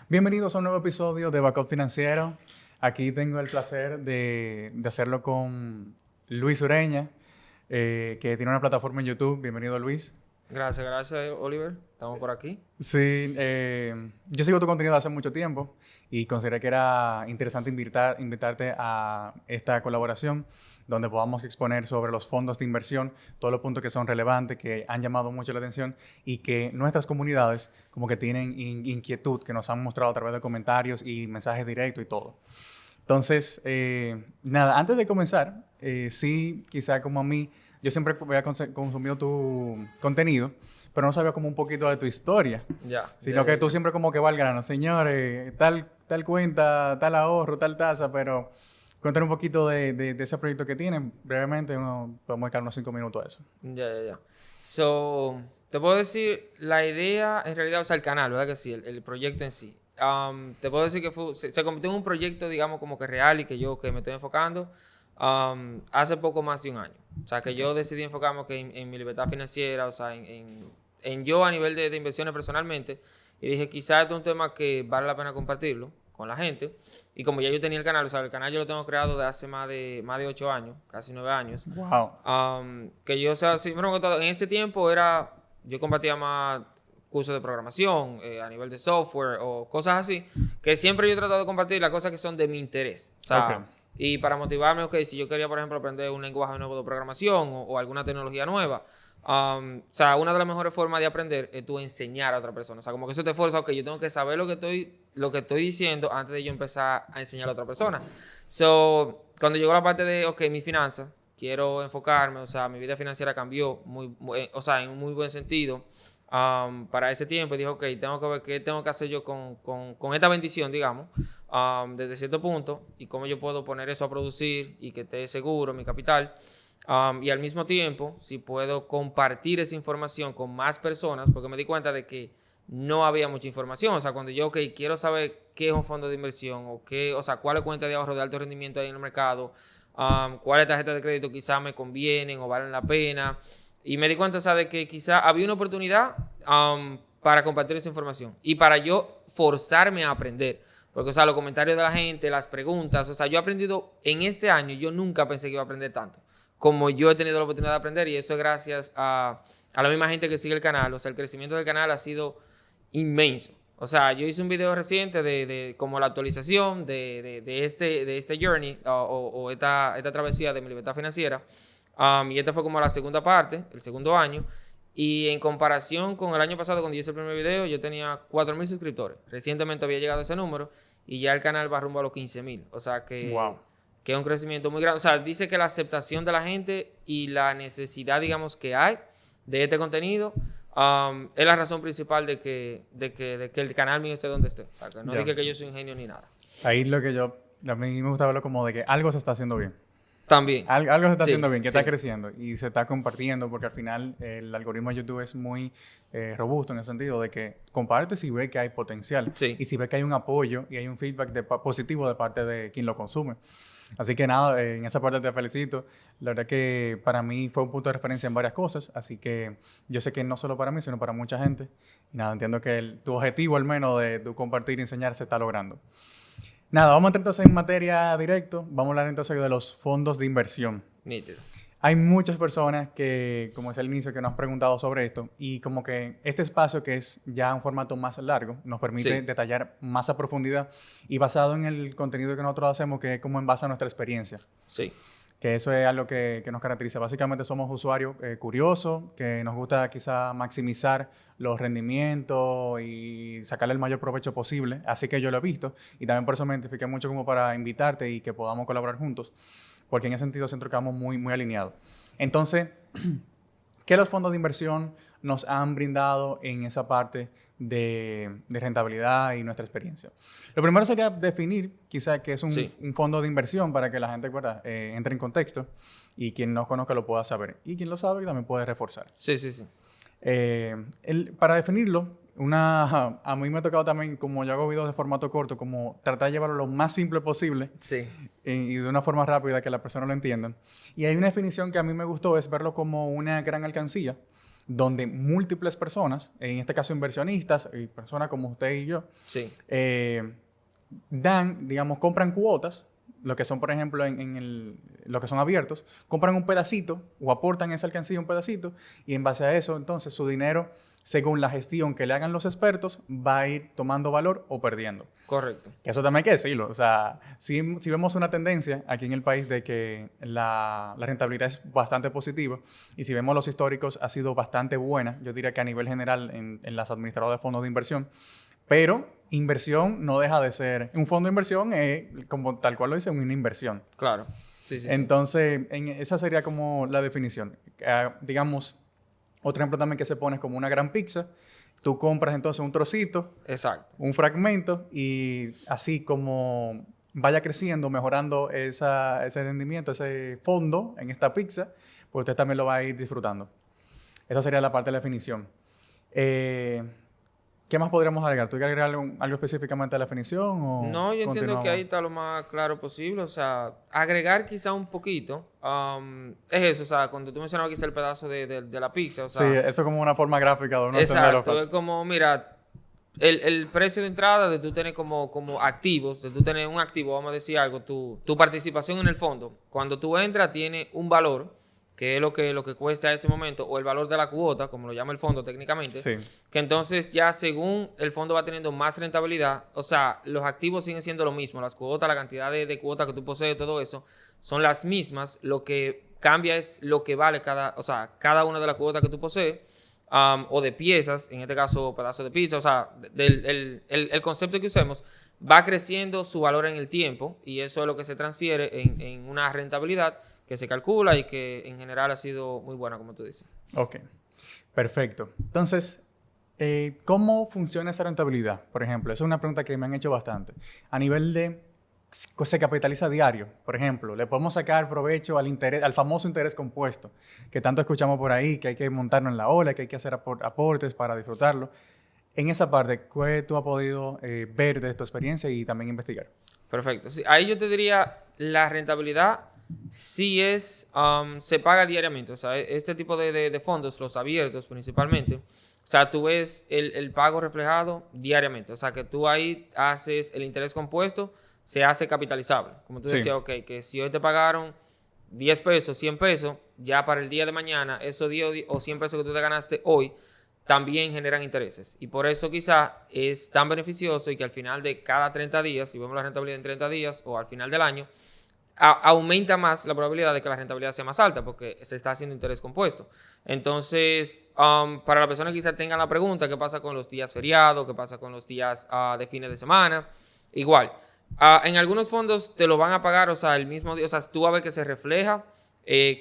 Bienvenidos a un nuevo episodio de Backup Financiero. Aquí tengo el placer de hacerlo con Luis Ureña, que tiene una plataforma en YouTube. Bienvenido, Luis. Gracias, Oliver. Estamos por aquí. Sí, yo sigo tu contenido hace mucho tiempo y consideré que era interesante invitarte a esta colaboración donde podamos exponer sobre los fondos de inversión, todos los puntos que son relevantes, que han llamado mucho la atención y que nuestras comunidades como que tienen inquietud, que nos han mostrado a través de comentarios y mensajes directos y todo. Entonces, nada, antes de comenzar, sí, quizá como a mí, yo siempre había consumido tu contenido, pero no sabía como un poquito de tu historia, sino que tú siempre como que va al grano, señores, tal cuenta, tal ahorro, tal tasa, pero cuéntame un poquito de ese proyecto que tienen, brevemente, podemos dedicar unos 5 minutos a eso. Ya. So, te puedo decir, la idea, en realidad, o sea, el canal, ¿verdad que sí? El proyecto en sí. Te puedo decir que se convirtió en un proyecto, digamos, como que real y que me estoy enfocando hace poco más de un año. O sea, que yo decidí enfocarme en mi libertad financiera, o sea, en yo a nivel de inversiones personalmente. Y dije, quizás este es un tema que vale la pena compartirlo con la gente. Y como ya yo tenía el canal, o sea, el canal yo lo tengo creado de hace más de 8 años, casi 9 años. Wow. Que yo, o sea, sí, bueno, en ese tiempo yo compartía más cursos de programación a nivel de software o cosas así, que siempre yo he tratado de compartir las cosas que son de mi interés. O sea, y para motivarme, si yo quería, por ejemplo, aprender un lenguaje nuevo de programación o alguna tecnología nueva, o sea, una de las mejores formas de aprender es tú enseñar a otra persona. O sea, como que eso te fuerza, yo tengo que saber lo que estoy diciendo antes de yo empezar a enseñar a otra persona. So, cuando llegó la parte de, mi finanzas, quiero enfocarme, o sea, mi vida financiera cambió o sea, en un muy buen sentido. Para ese tiempo, y dije, tengo que ver qué tengo que hacer yo con esta bendición, digamos, desde cierto punto, y cómo yo puedo poner eso a producir y que esté seguro mi capital. Y al mismo tiempo, si puedo compartir esa información con más personas, porque me di cuenta de que no había mucha información. O sea, cuando yo, quiero saber qué es un fondo de inversión o sea, cuáles cuentas de ahorro de alto rendimiento hay en el mercado, cuáles tarjetas de crédito quizás me convienen o valen la pena. Y me di cuenta, o sea, de que quizás había una oportunidad para compartir esa información y para yo forzarme a aprender. Porque, o sea, los comentarios de la gente, las preguntas, o sea, yo he aprendido en este año, yo nunca pensé que iba a aprender tanto como yo he tenido la oportunidad de aprender, y eso es gracias a la misma gente que sigue el canal. O sea, el crecimiento del canal ha sido inmenso. O sea, yo hice un video reciente de como la actualización de este journey o esta travesía de mi libertad financiera. Y esta fue como la segunda parte, el segundo año. Y en comparación con el año pasado, cuando yo hice el primer video, yo tenía 4,000 suscriptores. Recientemente había llegado a ese número y ya el canal va rumbo a los 15,000. O sea que es un crecimiento muy grande. O sea, dice que la aceptación de la gente y la necesidad, digamos, que hay de este contenido es la razón principal de que el canal mío esté donde esté. O sea, que no dije que yo soy un genio ni nada. Ahí a mí me gusta verlo como de que algo se está haciendo bien. También. Algo se está haciendo bien, que está creciendo y se está compartiendo, porque al final el algoritmo de YouTube es muy robusto en el sentido de que comparte si ve que hay potencial y si ve que hay un apoyo y hay un feedback positivo de parte de quien lo consume. Así que nada, en esa parte te felicito. La verdad que para mí fue un punto de referencia en varias cosas, así que yo sé que no solo para mí, sino para mucha gente. Y nada, entiendo que tu objetivo al menos de compartir y enseñar se está logrando. Nada, vamos a entrar entonces en materia directo. Vamos a hablar entonces de los fondos de inversión. Nítido. Hay muchas personas que, como es el inicio, que nos han preguntado sobre esto y como que este espacio, que es ya un formato más largo, nos permite detallar más a profundidad y basado en el contenido que nosotros hacemos, que es como en base a nuestra experiencia. Sí. Que eso es algo que nos caracteriza. Básicamente somos usuarios curiosos, que nos gusta quizá maximizar los rendimientos y sacarle el mayor provecho posible. Así que yo lo he visto y también por eso me identifiqué mucho como para invitarte y que podamos colaborar juntos, porque en ese sentido siento que estamos muy, muy alineados. Entonces, ¿qué los fondos de inversión nos han brindado en esa parte de rentabilidad y nuestra experiencia? Lo primero sería definir quizá qué es un fondo de inversión para que la gente entre en contexto y quien no conozca lo pueda saber. Y quien lo sabe también puede reforzar. Sí. Para definirlo, a mí me ha tocado también, como yo hago videos de formato corto, como tratar de llevarlo lo más simple posible y de una forma rápida que la persona lo entienda. Y hay una definición que a mí me gustó, es verlo como una gran alcancía donde múltiples personas, en este caso inversionistas y personas como usted y yo, Sí. compran cuotas, lo que son, por ejemplo, lo que son abiertos, compran un pedacito o aportan esa alcancía un pedacito y en base a eso, entonces, su dinero, según la gestión que le hagan los expertos, va a ir tomando valor o perdiendo. Correcto. Que eso también hay que decirlo. O sea, si vemos una tendencia aquí en el país de que la rentabilidad es bastante positiva y si vemos los históricos ha sido bastante buena, yo diría que a nivel general en las administradoras de fondos de inversión, pero inversión no deja de ser... Un fondo de inversión es, como tal cual lo dice, una inversión. Claro. Sí. Entonces, esa sería como la definición. Digamos, otro ejemplo también que se pone es como una gran pizza. Tú compras entonces un trocito, Exacto. un fragmento, y así como vaya creciendo, mejorando ese rendimiento, ese fondo en esta pizza, pues usted también lo va a ir disfrutando. Esa sería la parte de la definición. ¿Qué más podríamos agregar? ¿Tú quieres agregar algo específicamente a la definición? O No, yo entiendo continuamos? que ahí está lo más claro posible. O sea, agregar quizá un poquito. Es eso, o sea, cuando tú mencionabas quizá el pedazo de la pizza, o sea... Sí, eso es como una forma gráfica de uno entenderlo Exacto, es fácil. como, mira, el precio de entrada de tú tener como activos, de tú tener un activo, vamos a decir algo, tu participación en el fondo, cuando tú entras tiene un valor, que es lo que cuesta a ese momento, o el valor de la cuota, como lo llama el fondo técnicamente, Sí. que entonces ya según el fondo va teniendo más rentabilidad, o sea, los activos siguen siendo lo mismo, las cuotas, la cantidad de cuotas que tú posees, todo eso, son las mismas, lo que cambia es lo que vale cada una de las cuotas que tú posees, o de piezas, en este caso pedazos de pizza, o sea, el concepto que usemos va creciendo su valor en el tiempo y eso es lo que se transfiere en una rentabilidad que se calcula y que en general ha sido muy buena, como tú dices. Ok, perfecto. Entonces, ¿cómo funciona esa rentabilidad? Por ejemplo, esa es una pregunta que me han hecho bastante. A nivel de, se capitaliza diario, por ejemplo, le podemos sacar provecho al famoso interés compuesto, que tanto escuchamos por ahí, que hay que montarnos en la ola, que hay que hacer aportes para disfrutarlo. En esa parte, ¿qué tú has podido ver de tu experiencia y también investigar? Perfecto. Sí, ahí yo te diría, la rentabilidad sí se paga diariamente. O sea, este tipo de fondos, los abiertos principalmente, o sea, tú ves el pago reflejado diariamente. O sea, que tú ahí haces el interés compuesto, se hace capitalizable. Como tú Sí. decías, ok, que si hoy te pagaron 10 pesos, 100 pesos, ya para el día de mañana, esos 10 o 100 pesos que tú te ganaste hoy, también generan intereses. Y por eso quizá es tan beneficioso y que al final de cada 30 días, si vemos la rentabilidad en 30 días o al final del año, aumenta más la probabilidad de que la rentabilidad sea más alta porque se está haciendo interés compuesto. Entonces, para la persona que quizá tenga la pregunta, ¿qué pasa con los días feriados? ¿Qué pasa con los días de fines de semana? Igual, en algunos fondos te lo van a pagar, o sea, el mismo día, o sea, tú vas a ver que se refleja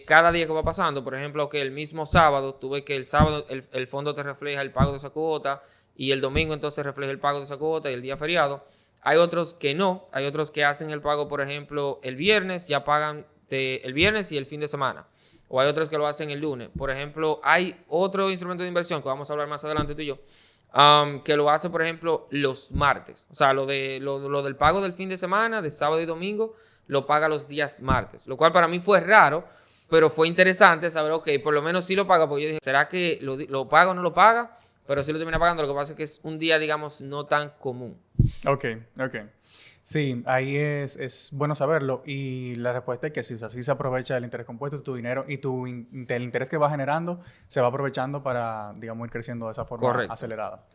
cada día que va pasando. Por ejemplo, que el mismo sábado, tú ves que el sábado el fondo te refleja el pago de esa cuota y el domingo entonces refleja el pago de esa cuota y el día feriado. Hay otros que no, hay otros que hacen el pago, por ejemplo, el viernes, ya pagan el viernes y el fin de semana. O hay otros que lo hacen el lunes. Por ejemplo, hay otro instrumento de inversión que vamos a hablar más adelante tú y yo, que lo hace, por ejemplo, los martes. O sea, lo del pago del fin de semana, de sábado y domingo, lo paga los días martes. Lo cual para mí fue raro, pero fue interesante saber, ok, por lo menos sí lo paga. Porque yo dije, ¿será que lo paga o no lo paga? Pero sí lo termina pagando. Lo que pasa es que es un día, digamos, no tan común. Ok. Sí, ahí es bueno saberlo. Y la respuesta es que sí, o sea, sí se aprovecha el interés compuesto de tu dinero y el interés que va generando se va aprovechando para, digamos, ir creciendo de esa forma Correcto. acelerada.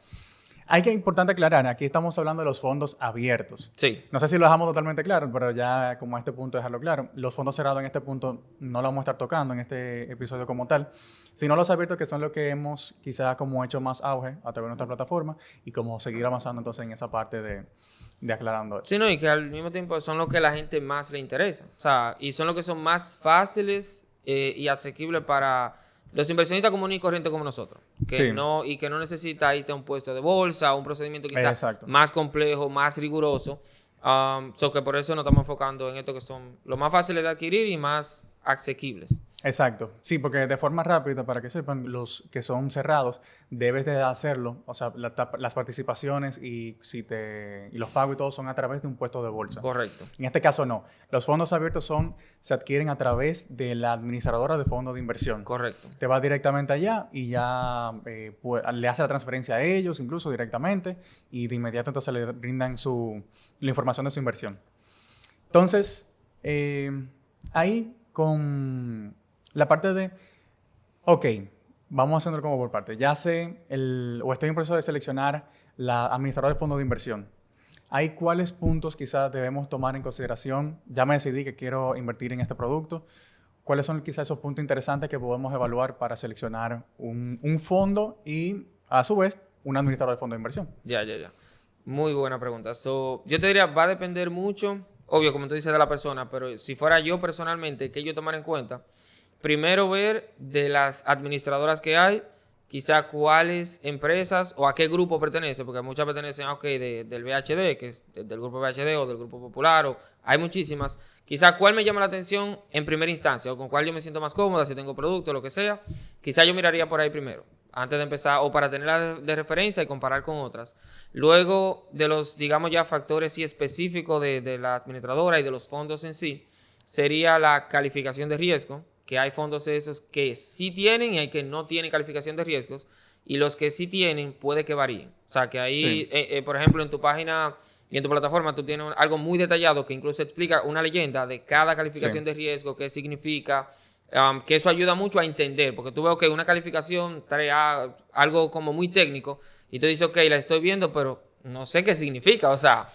Importante aclarar, aquí estamos hablando de los fondos abiertos. Sí. No sé si lo dejamos totalmente claro, pero ya como a este punto dejarlo claro. Los fondos cerrados en este punto no lo vamos a estar tocando en este episodio como tal, sino los abiertos que son los que hemos quizás como hecho más auge a través de nuestra plataforma y como seguir avanzando entonces en esa parte de aclarando eso. Sí, no, y que al mismo tiempo son los que a la gente más le interesa. O sea, y son los que son más fáciles y asequibles para los inversionistas comunes y corrientes como nosotros. Que Sí. no necesita irte a un puesto de bolsa o un procedimiento quizás más complejo, más riguroso. Que por eso nos estamos enfocando en esto que son los más fáciles de adquirir y más asequibles. Exacto. Sí, porque de forma rápida, para que sepan, los que son cerrados, debes de hacerlo. O sea, las participaciones y los pagos y todo son a través de un puesto de bolsa. Correcto. En este caso no. Los fondos abiertos se adquieren a través de la administradora de fondos de inversión. Correcto. Te vas directamente allá y ya le hace la transferencia a ellos, incluso directamente, y de inmediato entonces le brindan la información de su inversión. Entonces, ahí con la parte de, ok, vamos haciéndolo como por parte. Ya sé, o estoy en proceso de seleccionar la administradora de fondo de inversión. ¿Hay cuáles puntos quizás debemos tomar en consideración? Ya me decidí que quiero invertir en este producto. ¿Cuáles son quizás esos puntos interesantes que podemos evaluar para seleccionar un fondo y, a su vez, un administrador de fondo de inversión? Ya. Muy buena pregunta. Yo te diría, va a depender mucho, obvio, como tú dices, de la persona, pero si fuera yo personalmente, ¿qué yo tomar en cuenta? Primero ver de las administradoras que hay, quizá cuáles empresas o a qué grupo pertenece, porque muchas pertenecen del VHD, que es del grupo VHD o del grupo Popular, o hay muchísimas. Quizá cuál me llama la atención en primera instancia o con cuál yo me siento más cómoda, si tengo producto, lo que sea. Quizá yo miraría por ahí primero, antes de empezar, o para tenerla de referencia y comparar con otras. Luego de los, digamos ya, factores sí específicos de la administradora y de los fondos en sí, sería la calificación de riesgo, que hay fondos esos que sí tienen y hay que no tienen calificación de riesgos, y los que sí tienen puede que varíen. O sea, que ahí, sí. Por ejemplo, en tu página y en tu plataforma tú tienes algo muy detallado que incluso explica una leyenda de cada calificación de riesgo, qué significa, que eso ayuda mucho a entender, porque tú ves que una calificación trae algo como muy técnico y tú dices, ok, la estoy viendo, pero no sé qué significa. O sea,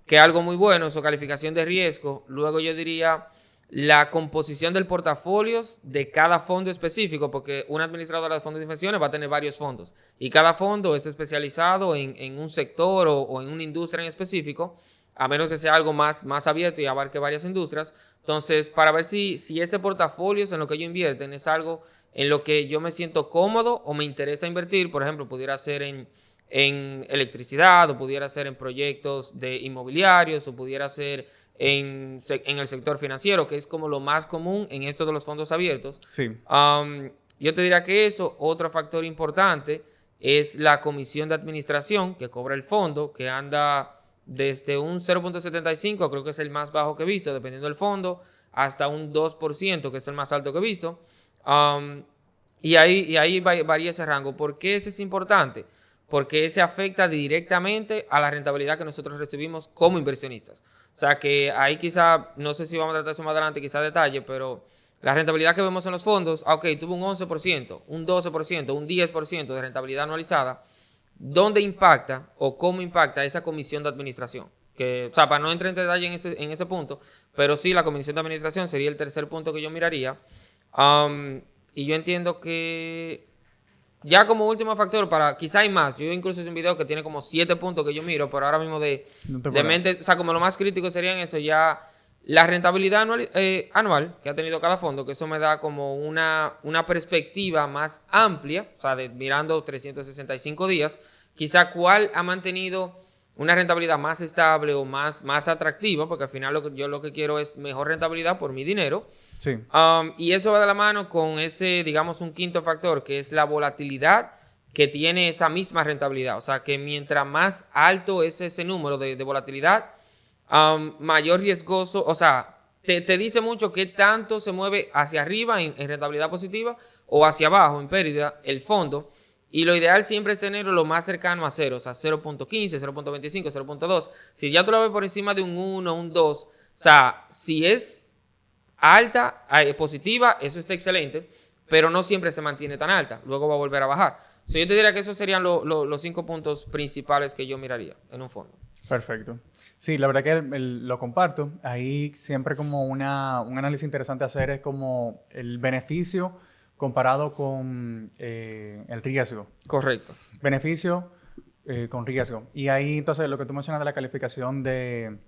que algo muy bueno, su calificación de riesgo. Luego yo diría la composición del portafolio de cada fondo específico, porque una administradora de fondos de inversiones va a tener varios fondos y cada fondo es especializado en un sector o en una industria en específico, a menos que sea algo más abierto y abarque varias industrias. Entonces, para ver si ese portafolio en lo que yo invierten es algo en lo que yo me siento cómodo o me interesa invertir, por ejemplo, pudiera ser en electricidad, o pudiera ser en proyectos de inmobiliarios, o pudiera ser en el sector financiero, que es como lo más común en esto de los fondos abiertos. Sí. Yo te diría que eso, otro factor importante, es la comisión de administración que cobra el fondo, que anda desde un 0.75, creo que es el más bajo que he visto, dependiendo del fondo, hasta un 2%, que es el más alto que he visto. Y ahí varía ese rango. ¿Por qué ese es importante? Porque ese afecta directamente a la rentabilidad que nosotros recibimos como inversionistas. O sea que ahí quizá, no sé si vamos a tratar eso más adelante, quizá detalle, pero la rentabilidad que vemos en los fondos, tuvo un 11%, un 12%, un 10% de rentabilidad anualizada. ¿Dónde impacta o cómo impacta esa comisión de administración? O sea, para no entrar en detalle en ese punto, pero sí, la comisión de administración sería el tercer punto que yo miraría. Y yo entiendo que ya como último factor, quizá hay más. Yo incluso hice un video que tiene como 7 puntos que yo miro, pero ahora mismo de mente, o sea, como lo más crítico serían eso, ya la rentabilidad anual que ha tenido cada fondo, que eso me da como una perspectiva más amplia, o sea, mirando 365 días, quizá cuál ha mantenido una rentabilidad más estable o más atractiva, porque al final yo lo que quiero es mejor rentabilidad por mi dinero. Sí. Y eso va de la mano con ese, digamos, un quinto factor, que es la volatilidad que tiene esa misma rentabilidad. O sea, que mientras más alto es ese número de volatilidad, mayor riesgoso, o sea, te dice mucho qué tanto se mueve hacia arriba en rentabilidad positiva o hacia abajo en pérdida el fondo. Y lo ideal siempre es tenerlo lo más cercano a 0, o sea, 0.15, 0.25, 0.2. Si ya tú lo ves por encima de un 1, un 2, o sea, si es alta, positiva, eso está excelente, pero no siempre se mantiene tan alta. Luego va a volver a bajar. Yo te diría que esos serían los 5 puntos principales que yo miraría en un fondo. Perfecto. Sí, la verdad que lo comparto. Ahí siempre como un análisis interesante a hacer es como el beneficio comparado con el riesgo. Correcto. Beneficio con riesgo. Y ahí entonces lo que tú mencionas de la calificación de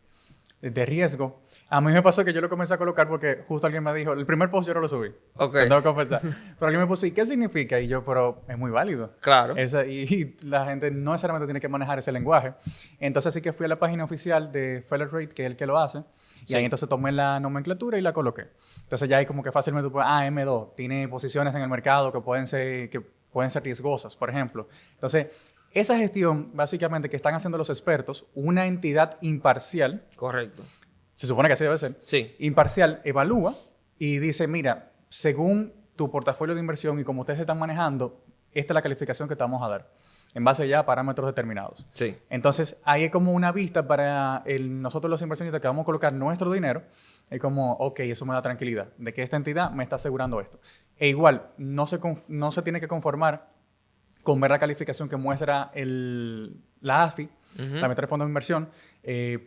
de riesgo. A mí me pasó que yo lo comencé a colocar porque justo alguien me dijo, el primer post yo no lo subí. Ok. Te tengo que confesar. Pero alguien me puso, ¿y qué significa? Y yo, pero es muy válido. Claro. Y la gente no necesariamente tiene que manejar ese lenguaje. Entonces sí que fui a la página oficial de Fellerate, que es el que lo hace. Y ahí entonces tomé la nomenclatura y la coloqué. Entonces ya hay como que fácilmente tú puedes, M2, tiene posiciones en el mercado que pueden ser riesgosas, por ejemplo. Entonces, esa gestión, básicamente, que están haciendo los expertos, una entidad imparcial. Correcto. Se supone que así debe ser. Sí. Imparcial evalúa y dice, mira, según tu portafolio de inversión y como ustedes están manejando, esta es la calificación que te vamos a dar, en base ya a parámetros determinados. Sí. Entonces, ahí es como una vista para nosotros los inversionistas que vamos a colocar nuestro dinero. Es como, ok, eso me da tranquilidad, de que esta entidad me está asegurando esto. E igual, no se tiene que conformar con ver la calificación que muestra la AFI, la meta de fondo de inversión,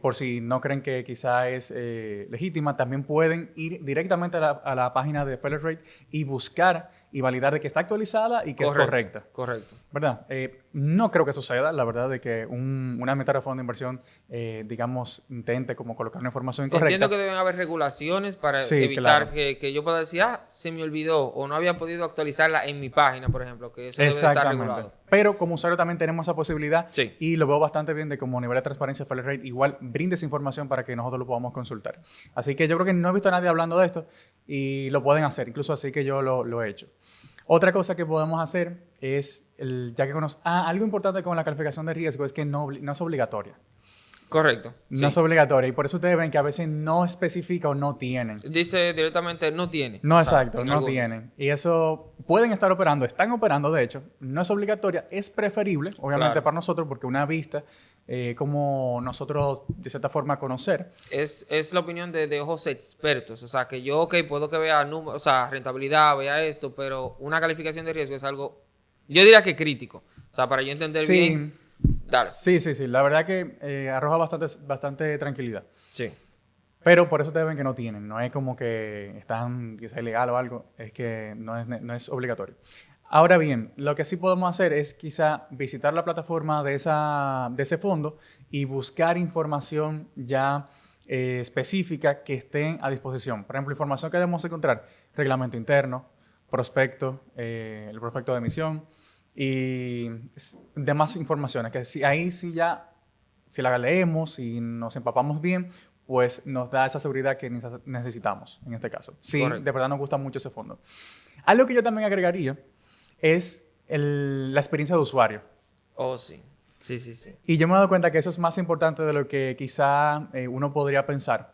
por si no creen que quizá es legítima, también pueden ir directamente a la página de Fellerate y buscar y validar de que está actualizada y que es correcta. Correcto. ¿Verdad? No creo que suceda, la verdad, de que una meta de fondo de inversión, digamos, intente como colocar una información incorrecta. Entiendo que deben haber regulaciones para Sí, evitar claro. que yo pueda decir, se me olvidó o no había podido actualizarla en mi página, por ejemplo, que eso debe estar regulado. Pero como usuario también tenemos esa posibilidad Sí. y lo veo bastante bien de como a nivel de transparencia Fellerate igual brinde esa información para que nosotros lo podamos consultar. Así que yo creo que no he visto a nadie hablando de esto y lo pueden hacer, incluso así que yo lo he hecho. Otra cosa que podemos hacer es, algo importante con la calificación de riesgo es que no es obligatoria. Correcto. No es obligatoria y por eso ustedes ven que a veces no especifica o no tienen. Dice directamente no tiene. No, exacto, no tienen. Y eso pueden estar operando, están operando de hecho. No es obligatoria, es preferible, obviamente para nosotros, porque una vista, como nosotros de cierta forma conocer. Es la opinión de ojos expertos. O sea, que yo, puedo que vea números, o sea, rentabilidad, vea esto, pero una calificación de riesgo es algo, yo diría que crítico. O sea, para yo entender bien. Dale. Sí. La verdad que arroja bastante tranquilidad. Sí. Pero por eso ustedes ven que no tienen. No es como que están, que sea ilegal o algo. Es que no es obligatorio. Ahora bien, lo que sí podemos hacer es quizá visitar la plataforma de ese fondo y buscar información ya específica que esté a disposición. Por ejemplo, información que debemos encontrar. Reglamento interno, prospecto, el prospecto de emisión y demás informaciones. Que si la leemos y nos empapamos bien, pues nos da esa seguridad que necesitamos en este caso. Sí, correcto. De verdad nos gusta mucho ese fondo. Algo que yo también agregaría es la experiencia de usuario. Oh, sí. Sí. Y yo me he dado cuenta que eso es más importante de lo que quizá uno podría pensar.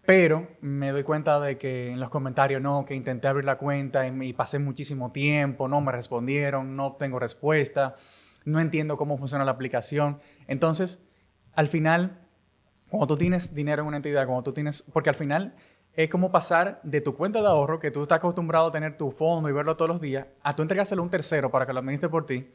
Pero me doy cuenta de que en los comentarios, no, que intenté abrir la cuenta y pasé muchísimo tiempo, no me respondieron, no obtengo respuesta, no entiendo cómo funciona la aplicación. Entonces, al final, cuando tú tienes dinero en una entidad, porque al final es como pasar de tu cuenta de ahorro, que tú estás acostumbrado a tener tu fondo y verlo todos los días, a tú entregárselo a un tercero para que lo administre por ti.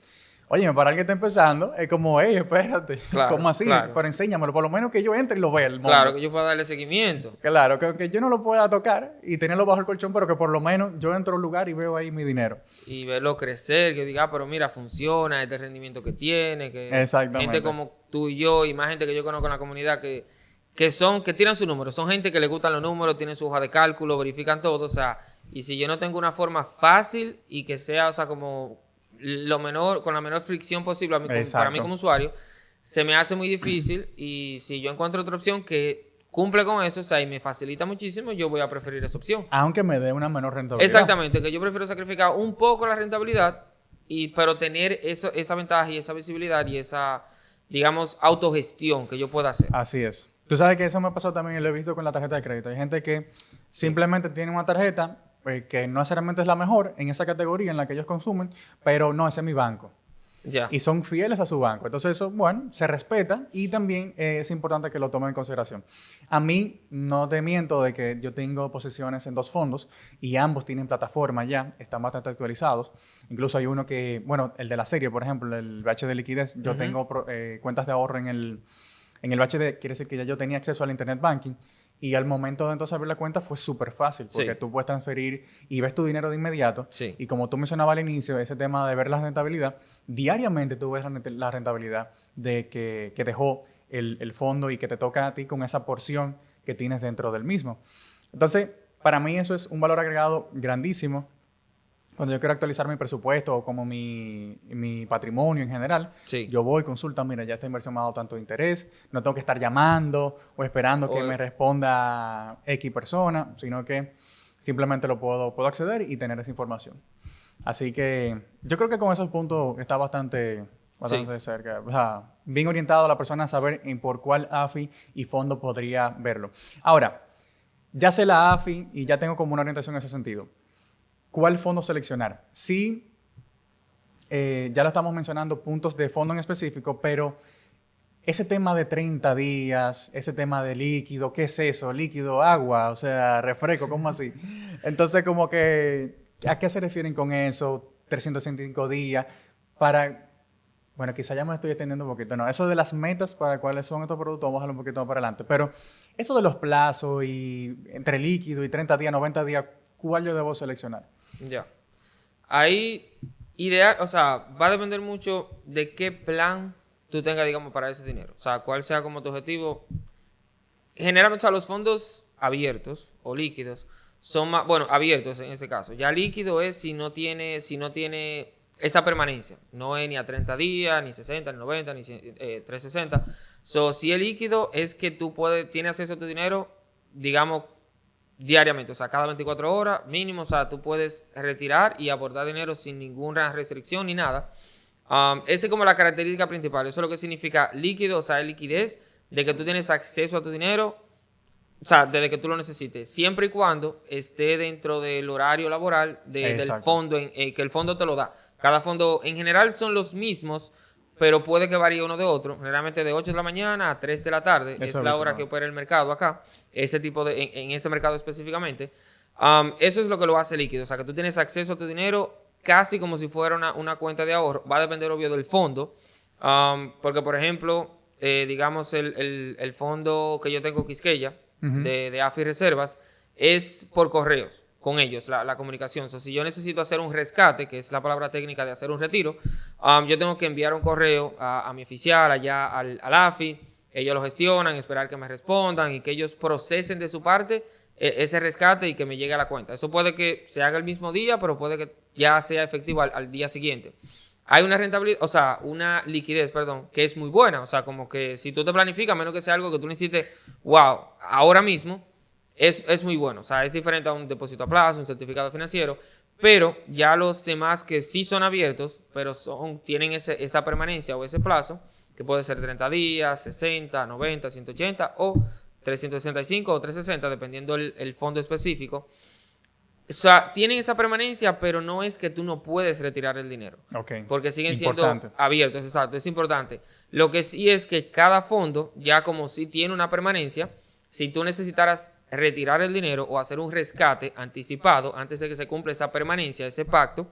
Oye, para alguien que está empezando, es como, hey, espérate, claro, ¿cómo así? Claro. Pero enséñamelo, por lo menos que yo entre y lo vea. Claro, que yo pueda darle seguimiento. Claro, que yo no lo pueda tocar y tenerlo bajo el colchón, pero que por lo menos yo entro a un lugar y veo ahí mi dinero. Y verlo crecer, que diga, pero mira, funciona, este rendimiento que tiene, que gente como tú y yo, y más gente que yo conozco en la comunidad que tiran sus números. Son gente que le gustan los números, tienen su hoja de cálculo, verifican todo, o sea, y si yo no tengo una forma fácil y que sea, o sea, como con la menor fricción posible para mí como usuario, se me hace muy difícil, y si yo encuentro otra opción que cumple con eso, o sea, y me facilita muchísimo, yo voy a preferir esa opción. Aunque me dé una menor rentabilidad. Exactamente, que yo prefiero sacrificar un poco la rentabilidad, pero tener esa ventaja y esa visibilidad y esa, digamos, autogestión que yo pueda hacer. Así es. Tú sabes que eso me ha pasado también y lo he visto con la tarjeta de crédito. Hay gente que simplemente tiene una tarjeta que no necesariamente es la mejor en esa categoría en la que ellos consumen, pero no, ese es mi banco. Ya. Y son fieles a su banco. Entonces eso, bueno, se respeta y también es importante que lo tomen en consideración. A mí, no te miento de que yo tengo posiciones en 2 fondos y ambos tienen plataforma ya, están bastante actualizados. Incluso hay uno que, bueno, el de la serie, por ejemplo, el BHD de liquidez, yo tengo cuentas de ahorro en el BHD, quiere decir que ya yo tenía acceso al Internet Banking. Y al momento de entonces abrir la cuenta fue súper fácil, porque tú puedes transferir y ves tu dinero de inmediato. Sí. Y como tú mencionabas al inicio, ese tema de ver la rentabilidad, diariamente tú ves la rentabilidad que dejó el fondo y que te toca a ti con esa porción que tienes dentro del mismo. Entonces, para mí eso es un valor agregado grandísimo cuando yo quiero actualizar mi presupuesto o como mi patrimonio en general. Sí. Yo voy, consulta, mira, ya esta inversión me ha dado tanto interés, no tengo que estar llamando o esperando que me responda X persona, sino que simplemente puedo acceder y tener esa información. Así que yo creo que con esos puntos está bastante Sí. cerca. O sea, bien orientado a la persona a saber por cuál AFI y fondo podría verlo. Ahora, ya sé la AFI y ya tengo como una orientación en ese sentido. ¿Cuál fondo seleccionar? Sí, ya lo estamos mencionando, puntos de fondo en específico, pero ese tema de 30 días, ese tema de líquido, ¿qué es eso? Líquido, agua, o sea, refresco, ¿cómo así? Entonces, como que, ¿a qué se refieren con eso? 365 días, para... Bueno, quizá ya me estoy extendiendo un poquito. No, eso de las metas para cuáles son estos productos, vamos a dejarlo un poquito más para adelante. Pero eso de los plazos y entre líquido y 30 días, 90 días, ¿cuál yo debo seleccionar? Ya. Ahí, ideal, o sea, va a depender mucho de qué plan tú tengas, digamos, para ese dinero. O sea, cuál sea como tu objetivo. Generalmente, o sea, los fondos abiertos o líquidos son más, bueno, abiertos en este caso. Ya líquido es si no tiene esa permanencia. No es ni a 30 días, ni 60, ni 90, ni 360. So, si el líquido es que tú tienes acceso a tu dinero, digamos, diariamente, o sea, cada 24 horas mínimo, o sea, tú puedes retirar y aportar dinero sin ninguna restricción ni nada. Esa es como la característica principal. Eso es lo que significa líquido, o sea, liquidez, de que tú tienes acceso a tu dinero, o sea, desde que tú lo necesites, siempre y cuando esté dentro del horario laboral del fondo, que el fondo te lo da. Cada fondo en general son los mismos, pero puede que varíe uno de otro. Generalmente de 8 de la mañana a 3 de la tarde es la hora que opera el mercado acá, ese tipo en ese mercado específicamente. Eso es lo que lo hace líquido, o sea, que tú tienes acceso a tu dinero casi como si fuera una cuenta de ahorro. Va a depender, obvio, del fondo, porque, por ejemplo, digamos, el fondo que yo tengo, Quisqueya, de AFI Reservas, es por correos con ellos, la comunicación. Si yo necesito hacer un rescate, que es la palabra técnica de hacer un retiro, yo tengo que enviar un correo a mi oficial allá al AFI, ellos lo gestionan, esperar que me respondan y que ellos procesen de su parte ese rescate y que me llegue a la cuenta. Eso puede que se haga el mismo día, pero puede que ya sea efectivo al día siguiente. Hay una rentabilidad, o sea, una liquidez, perdón, que es muy buena. O sea, como que si tú te planificas, a menos que sea algo que tú necesites, wow, ahora mismo, es muy bueno. O sea, es diferente a un depósito a plazo, un certificado financiero, pero ya los demás que sí son abiertos, pero tienen esa permanencia o ese plazo, que puede ser 30 días, 60, 90, 180 o 365 o 360, dependiendo el fondo específico. O sea, tienen esa permanencia, pero no es que tú no puedes retirar el dinero. Okay. Porque siguen siendo abiertos, exacto, es importante. Lo que sí es que cada fondo, ya como si tiene una permanencia, si tú necesitaras retirar el dinero o hacer un rescate anticipado antes de que se cumpla esa permanencia, ese pacto,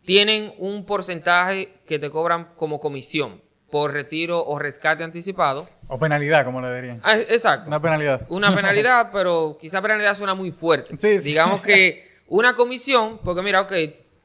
tienen un porcentaje que te cobran como comisión por retiro o rescate anticipado. O penalidad, como le dirían. Exacto. Una penalidad. Una penalidad, pero quizá penalidad suena muy fuerte. Sí, sí. Digamos que una comisión, porque mira, ok,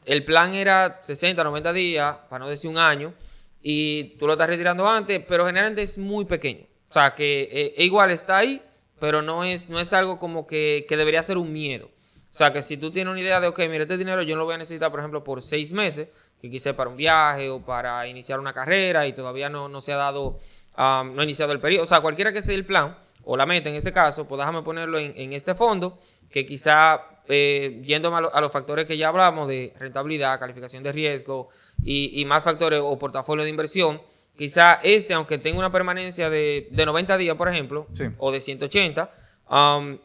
el plan era 60, 90 días, para no decir un año, y tú lo estás retirando antes, pero generalmente es muy pequeño. O sea, que igual está ahí, pero no es algo como que debería ser un miedo. O sea, que si tú tienes una idea de, ok, mira, este dinero yo no lo voy a necesitar, por ejemplo, por 6 meses, que quise para un viaje o para iniciar una carrera y todavía no se ha dado, no ha iniciado el periodo. O sea, cualquiera que sea el plan o la meta en este caso, pues déjame ponerlo en este fondo, que quizá yéndome a los factores que ya hablamos de rentabilidad, calificación de riesgo y más factores o portafolio de inversión, quizá aunque tenga una permanencia de 90 días, por ejemplo, sí, o de 180,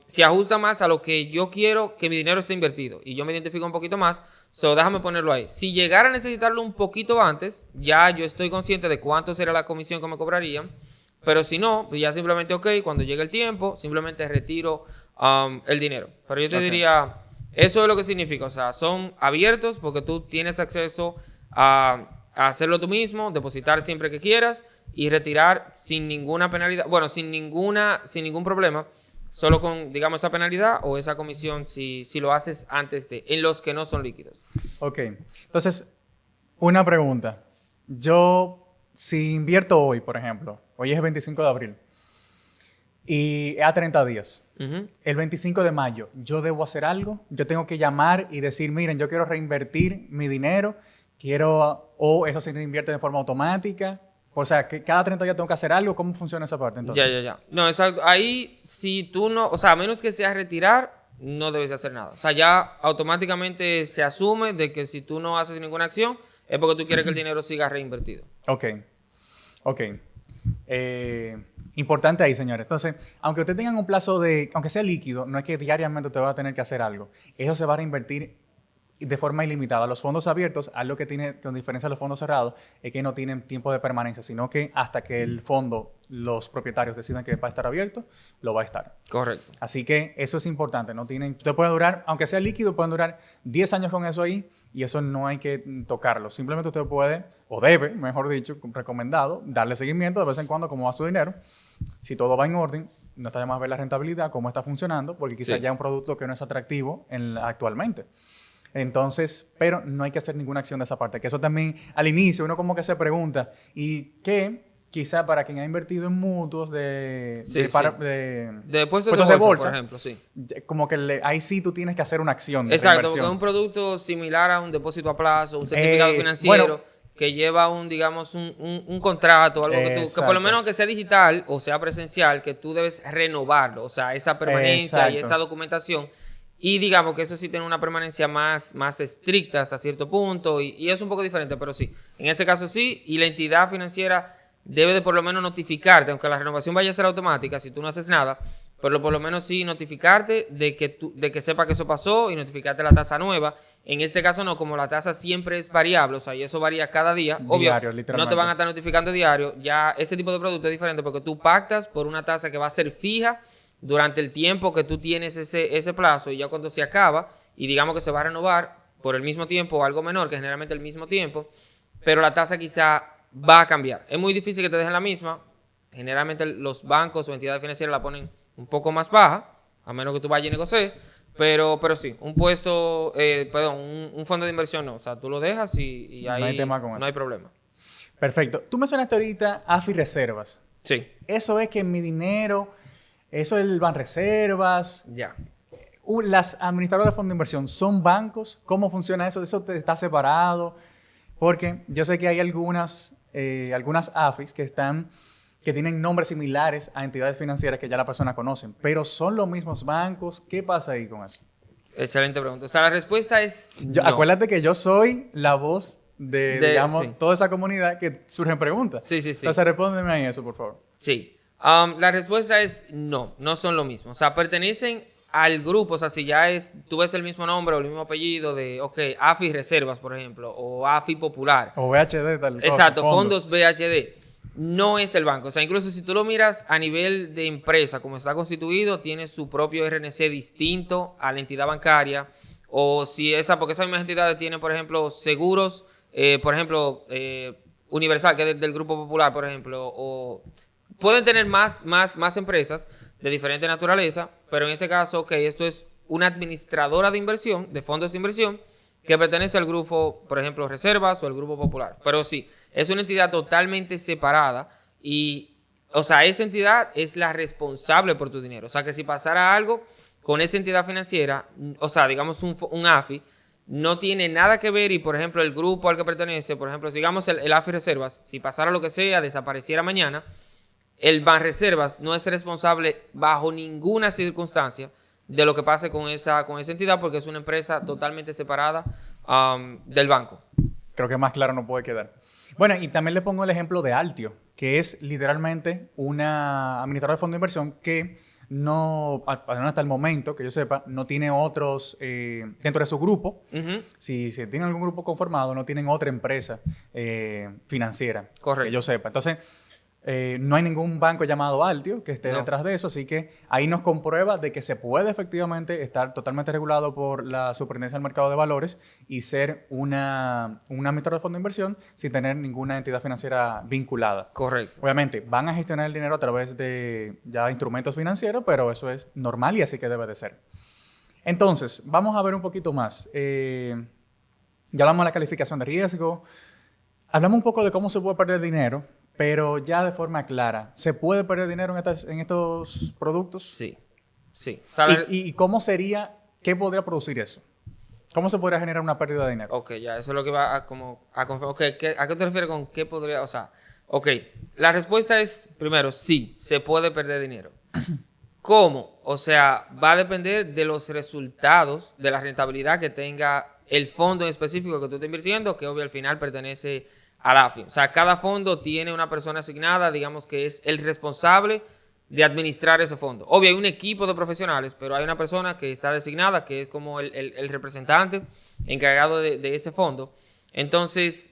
se ajusta más a lo que yo quiero que mi dinero esté invertido y yo me identifico un poquito más, déjame ponerlo ahí. Si llegara a necesitarlo un poquito antes, ya yo estoy consciente de cuánto será la comisión que me cobrarían, pero si no, pues ya simplemente, ok, cuando llegue el tiempo, simplemente retiro el dinero. Pero yo te diría, eso es lo que significa, o sea, son abiertos porque tú tienes acceso a hacerlo tú mismo, depositar siempre que quieras y retirar sin ninguna penalidad, bueno, sin ningún problema. Solo con, digamos, esa penalidad o esa comisión si lo haces antes en los que no son líquidos. Ok. Entonces, una pregunta. Yo, si invierto hoy, por ejemplo, hoy es el 25 de abril, y es a 30 días. El 25 de mayo, ¿yo debo hacer algo? Yo tengo que llamar y decir, miren, yo quiero reinvertir mi dinero, o eso se invierte de forma automática. O sea, que cada 30 días tengo que hacer algo. ¿Cómo funciona esa parte entonces? Ya. No, exacto. Ahí, si tú no, o sea, a menos que sea retirar, no debes hacer nada. O sea, ya automáticamente se asume de que si tú no haces ninguna acción, es porque tú quieres que el dinero siga reinvertido. Ok. Importante ahí, señores. Entonces, aunque ustedes tengan un plazo aunque sea líquido, no es que diariamente te va a tener que hacer algo. Eso se va a reinvertir de forma ilimitada. Los fondos abiertos, algo que tiene, con diferencia de los fondos cerrados, es que no tienen tiempo de permanencia, sino que hasta que el fondo, los propietarios decidan que va a estar abierto, lo va a estar. Correcto. Así que eso es importante. Usted puede durar, aunque sea líquido, pueden durar 10 años con eso ahí y eso no hay que tocarlo. Simplemente usted puede, o debe, mejor dicho, recomendado, darle seguimiento de vez en cuando cómo va su dinero. Si todo va en orden, no está de más ver la rentabilidad, cómo está funcionando, porque quizás ya es un producto que no es atractivo actualmente. Entonces, pero no hay que hacer ninguna acción de esa parte. Que eso también, al inicio, uno como que se pregunta, y que quizá para quien ha invertido en mutuos de puestos de bolsa, por ejemplo, sí. Como que ahí sí tú tienes que hacer una acción de exacto, porque es un producto similar a un depósito a plazo, un certificado financiero, que lleva digamos, un contrato, algo que por lo menos que sea digital o sea presencial, que tú debes renovarlo, o sea, esa permanencia y esa documentación. Y digamos que eso sí tiene una permanencia más estricta hasta cierto punto y es un poco diferente, pero sí. En ese caso sí, y la entidad financiera debe de por lo menos notificarte, aunque la renovación vaya a ser automática si tú no haces nada, pero por lo menos sí notificarte de que sepa que eso pasó y notificarte la tasa nueva. En este caso no, como la tasa siempre es variable, o sea, y eso varía cada día. Diario, obvio, no te van a estar notificando diario. Ya ese tipo de producto es diferente porque tú pactas por una tasa que va a ser fija durante el tiempo que tú tienes ese plazo y ya cuando se acaba y digamos que se va a renovar por el mismo tiempo o algo menor, que generalmente el mismo tiempo, pero la tasa quizá va a cambiar. Es muy difícil que te dejen la misma. Generalmente los bancos o entidades financieras la ponen un poco más baja, a menos que tú vayas y negocies, pero sí, un fondo de inversión no. O sea, tú lo dejas y ahí no hay tema con no eso. hay problema. Perfecto. Tú mencionaste ahorita AFI Reservas. Sí. Eso es que mi dinero... Eso es el Banreservas. Ya. Las administradoras de fondos de inversión, ¿son bancos? ¿Cómo funciona eso? ¿Eso está separado? Porque yo sé que hay algunas AFIs que tienen nombres similares a entidades financieras que ya la persona conocen, pero ¿son los mismos bancos? ¿Qué pasa ahí con eso? Excelente pregunta. O sea, la respuesta es no. Acuérdate que yo soy la voz digamos, toda esa comunidad que surgen preguntas. Sí. Entonces, respóndeme ahí eso, por favor. Sí. La respuesta es no son lo mismo. O sea, pertenecen al grupo. O sea, si tú ves el mismo nombre o el mismo apellido de, AFI Reservas, por ejemplo, o AFI Popular. O VHD, tal cosa. Exacto, fondos VHD. No es el banco. O sea, incluso si tú lo miras a nivel de empresa, como está constituido, tiene su propio RNC distinto a la entidad bancaria. O si porque esas mismas entidades tienen, por ejemplo, seguros, por ejemplo, Universal, que es del Grupo Popular, por ejemplo, o... Pueden tener más empresas de diferente naturaleza, pero en este caso, esto es una administradora de inversión, de fondos de inversión, que pertenece al grupo, por ejemplo, Reservas o el Grupo Popular. Pero sí, es una entidad totalmente separada y, o sea, esa entidad es la responsable por tu dinero. O sea, que si pasara algo con esa entidad financiera, o sea, digamos un AFI, no tiene nada que ver y, por ejemplo, el grupo al que pertenece, por ejemplo, digamos el AFI Reservas, si pasara lo que sea, desapareciera mañana, el Banreservas no es responsable bajo ninguna circunstancia de lo que pase con esa entidad porque es una empresa totalmente separada del banco. Creo que más claro no puede quedar. Bueno, y también le pongo el ejemplo de Altio, que es literalmente una administradora de fondo de inversión que no, hasta el momento, que yo sepa, no tiene otros dentro de su grupo. Si tienen algún grupo conformado, no tienen otra empresa financiera. Correcto. Que yo sepa. Entonces... no hay ningún banco llamado Altio que esté detrás de eso, así que ahí nos comprueba de que se puede efectivamente estar totalmente regulado por la Superintendencia del Mercado de Valores y ser una administradora de fondo de inversión sin tener ninguna entidad financiera vinculada. Correcto. Obviamente, van a gestionar el dinero a través de ya instrumentos financieros, pero eso es normal y así que debe de ser. Entonces, vamos a ver un poquito más. Ya hablamos de la calificación de riesgo. Hablamos un poco de cómo se puede perder dinero, pero ya de forma clara, ¿se puede perder dinero en estos productos? Sí, sí. ¿Y cómo sería, qué podría producir eso? ¿Cómo se podría generar una pérdida de dinero? Ok, ya, eso es lo que va a confirmar. Ok, ¿a qué te refieres con qué podría? O sea, ok, la respuesta es, primero, sí, se puede perder dinero. ¿Cómo? O sea, va a depender de los resultados, de la rentabilidad que tenga el fondo en específico que tú estás invirtiendo, que obvio al final pertenece a la AFI. O sea, cada fondo tiene una persona asignada, digamos que es el responsable de administrar ese fondo. Obvio, hay un equipo de profesionales, pero hay una persona que está designada, que es como el representante encargado de ese fondo. Entonces,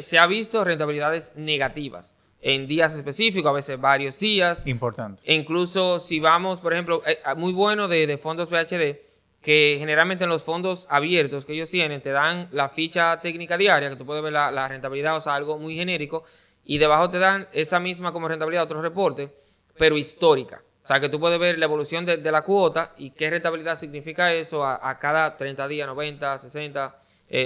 se ha visto rentabilidades negativas en días específicos, a veces varios días. Importante. E incluso si vamos, por ejemplo, muy bueno de fondos PhD, que generalmente en los fondos abiertos que ellos tienen, te dan la ficha técnica diaria, que tú puedes ver la rentabilidad, o sea, algo muy genérico, y debajo te dan esa misma como rentabilidad, otro reporte, pero histórica. O sea, que tú puedes ver la evolución de la cuota y qué rentabilidad significa eso a cada 30 días, 90, 60,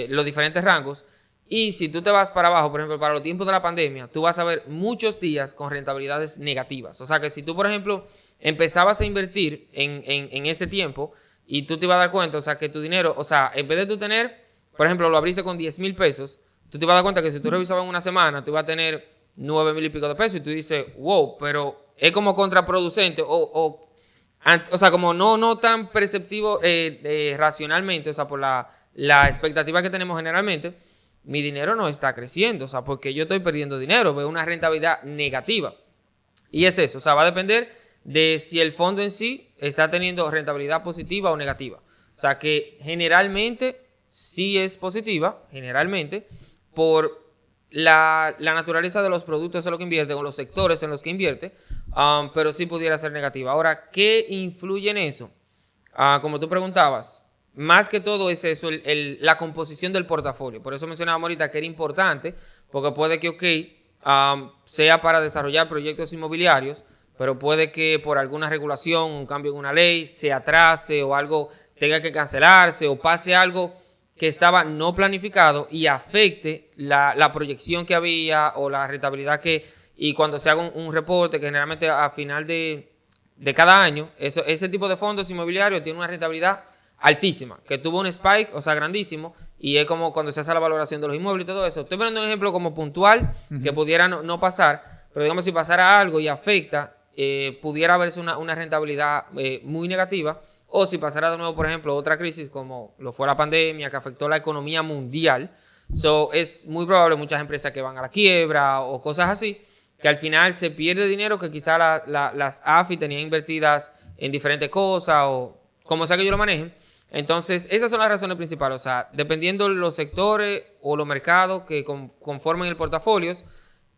los diferentes rangos. Y si tú te vas para abajo, por ejemplo, para los tiempos de la pandemia, tú vas a ver muchos días con rentabilidades negativas. O sea, que si tú, por ejemplo, empezabas a invertir en ese tiempo y tú te ibas a dar cuenta, o sea, que tu dinero, o sea, en vez de tú tener, por ejemplo, lo abriste con 10,000 pesos, tú te ibas a dar cuenta que si tú revisabas en una semana, tú ibas a tener 9,000 y pico de pesos y tú dices, wow, pero es como contraproducente o sea, como no tan perceptivo racionalmente, o sea, por la expectativa que tenemos generalmente, mi dinero no está creciendo, o sea, porque yo estoy perdiendo dinero, veo una rentabilidad negativa. Y es eso, o sea, va a depender de si el fondo en sí está teniendo rentabilidad positiva o negativa. O sea, que generalmente sí es positiva, generalmente, por la naturaleza de los productos en los que invierte o los sectores en los que invierte, pero sí pudiera ser negativa. Ahora, ¿qué influye en eso? Como tú preguntabas, más que todo es eso, la composición del portafolio. Por eso mencionábamos ahorita que era importante, porque puede que, sea para desarrollar proyectos inmobiliarios, pero puede que por alguna regulación, un cambio en una ley, se atrase o algo tenga que cancelarse o pase algo que estaba no planificado y afecte la proyección que había o la rentabilidad y cuando se haga un reporte que generalmente a final de cada año, ese tipo de fondos inmobiliarios tiene una rentabilidad altísima, que tuvo un spike, o sea, grandísimo, y es como cuando se hace la valoración de los inmuebles y todo eso. Estoy poniendo un ejemplo como puntual, que pudiera no pasar, pero digamos si pasara algo y afecta, pudiera verse una rentabilidad muy negativa, o si pasara de nuevo, por ejemplo, otra crisis como lo fue la pandemia, que afectó la economía mundial, es muy probable muchas empresas que van a la quiebra o cosas así, que al final se pierde dinero que quizá las AFI tenían invertidas en diferentes cosas o como sea que ellos lo manejen. Entonces, esas son las razones principales. O sea, dependiendo de los sectores o los mercados que conformen el portafolio,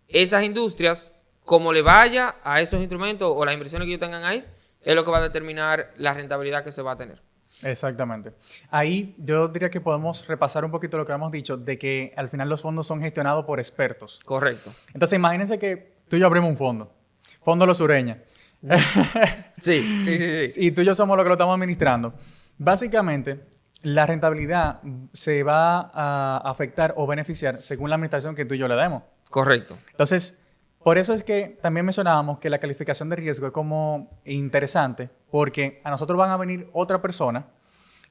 esas industrias, como le vaya a esos instrumentos o las inversiones que ellos tengan ahí, es lo que va a determinar la rentabilidad que se va a tener. Exactamente. Ahí yo diría que podemos repasar un poquito lo que hemos dicho, de que al final los fondos son gestionados por expertos. Correcto. Entonces, imagínense que tú y yo abrimos un Fondo Los Sureña. Sí. Y tú y yo somos los que lo estamos administrando. Básicamente, la rentabilidad se va a afectar o beneficiar según la administración que tú y yo le demos. Correcto. Entonces, por eso es que también mencionábamos que la calificación de riesgo es como interesante, porque a nosotros van a venir otra persona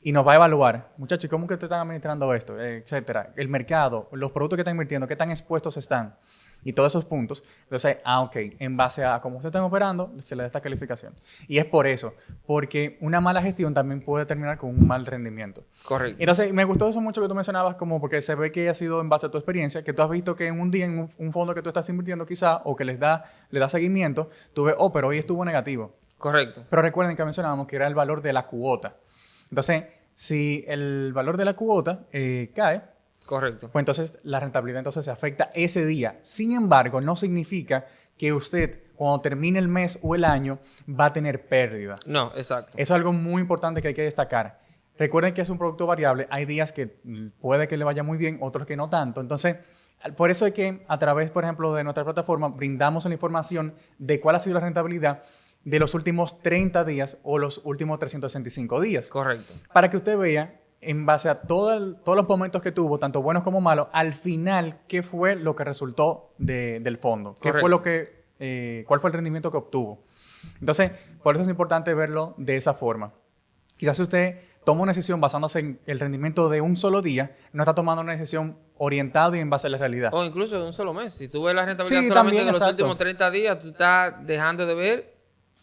y nos va a evaluar, muchachos, ¿cómo que te están administrando esto? Etcétera. El mercado, los productos que están invirtiendo, qué tan expuestos están y todos esos puntos. Entonces, ok, en base a cómo ustedes están operando, se le da esta calificación. Y es por eso, porque una mala gestión también puede terminar con un mal rendimiento. Correcto. Entonces, me gustó eso mucho que tú mencionabas, como porque se ve que ha sido en base a tu experiencia, que tú has visto que en un día en un fondo que tú estás invirtiendo quizá, o que le da seguimiento, tú ves, pero hoy estuvo negativo. Correcto. Pero recuerden que mencionábamos que era el valor de la cuota. Entonces, si el valor de la cuota cae, correcto, pues entonces la rentabilidad entonces se afecta ese día. Sin embargo, no significa que usted, cuando termine el mes o el año, va a tener pérdida. No, exacto. Eso es algo muy importante que hay que destacar. Recuerden que es un producto variable. Hay días que puede que le vaya muy bien, otros que no tanto. Entonces, por eso es que a través, por ejemplo, de nuestra plataforma, brindamos la información de cuál ha sido la rentabilidad de los últimos 30 días o los últimos 365 días. Correcto. Para que usted vea en base a todos los momentos que tuvo, tanto buenos como malos, al final, ¿qué fue lo que resultó del fondo? ¿Qué fue cuál fue el rendimiento que obtuvo? Entonces, por eso es importante verlo de esa forma. Quizás si usted toma una decisión basándose en el rendimiento de un solo día, no está tomando una decisión orientada y en base a la realidad. O incluso de un solo mes. Si tú ves la rentabilidad solamente de los últimos 30 días, tú estás dejando de ver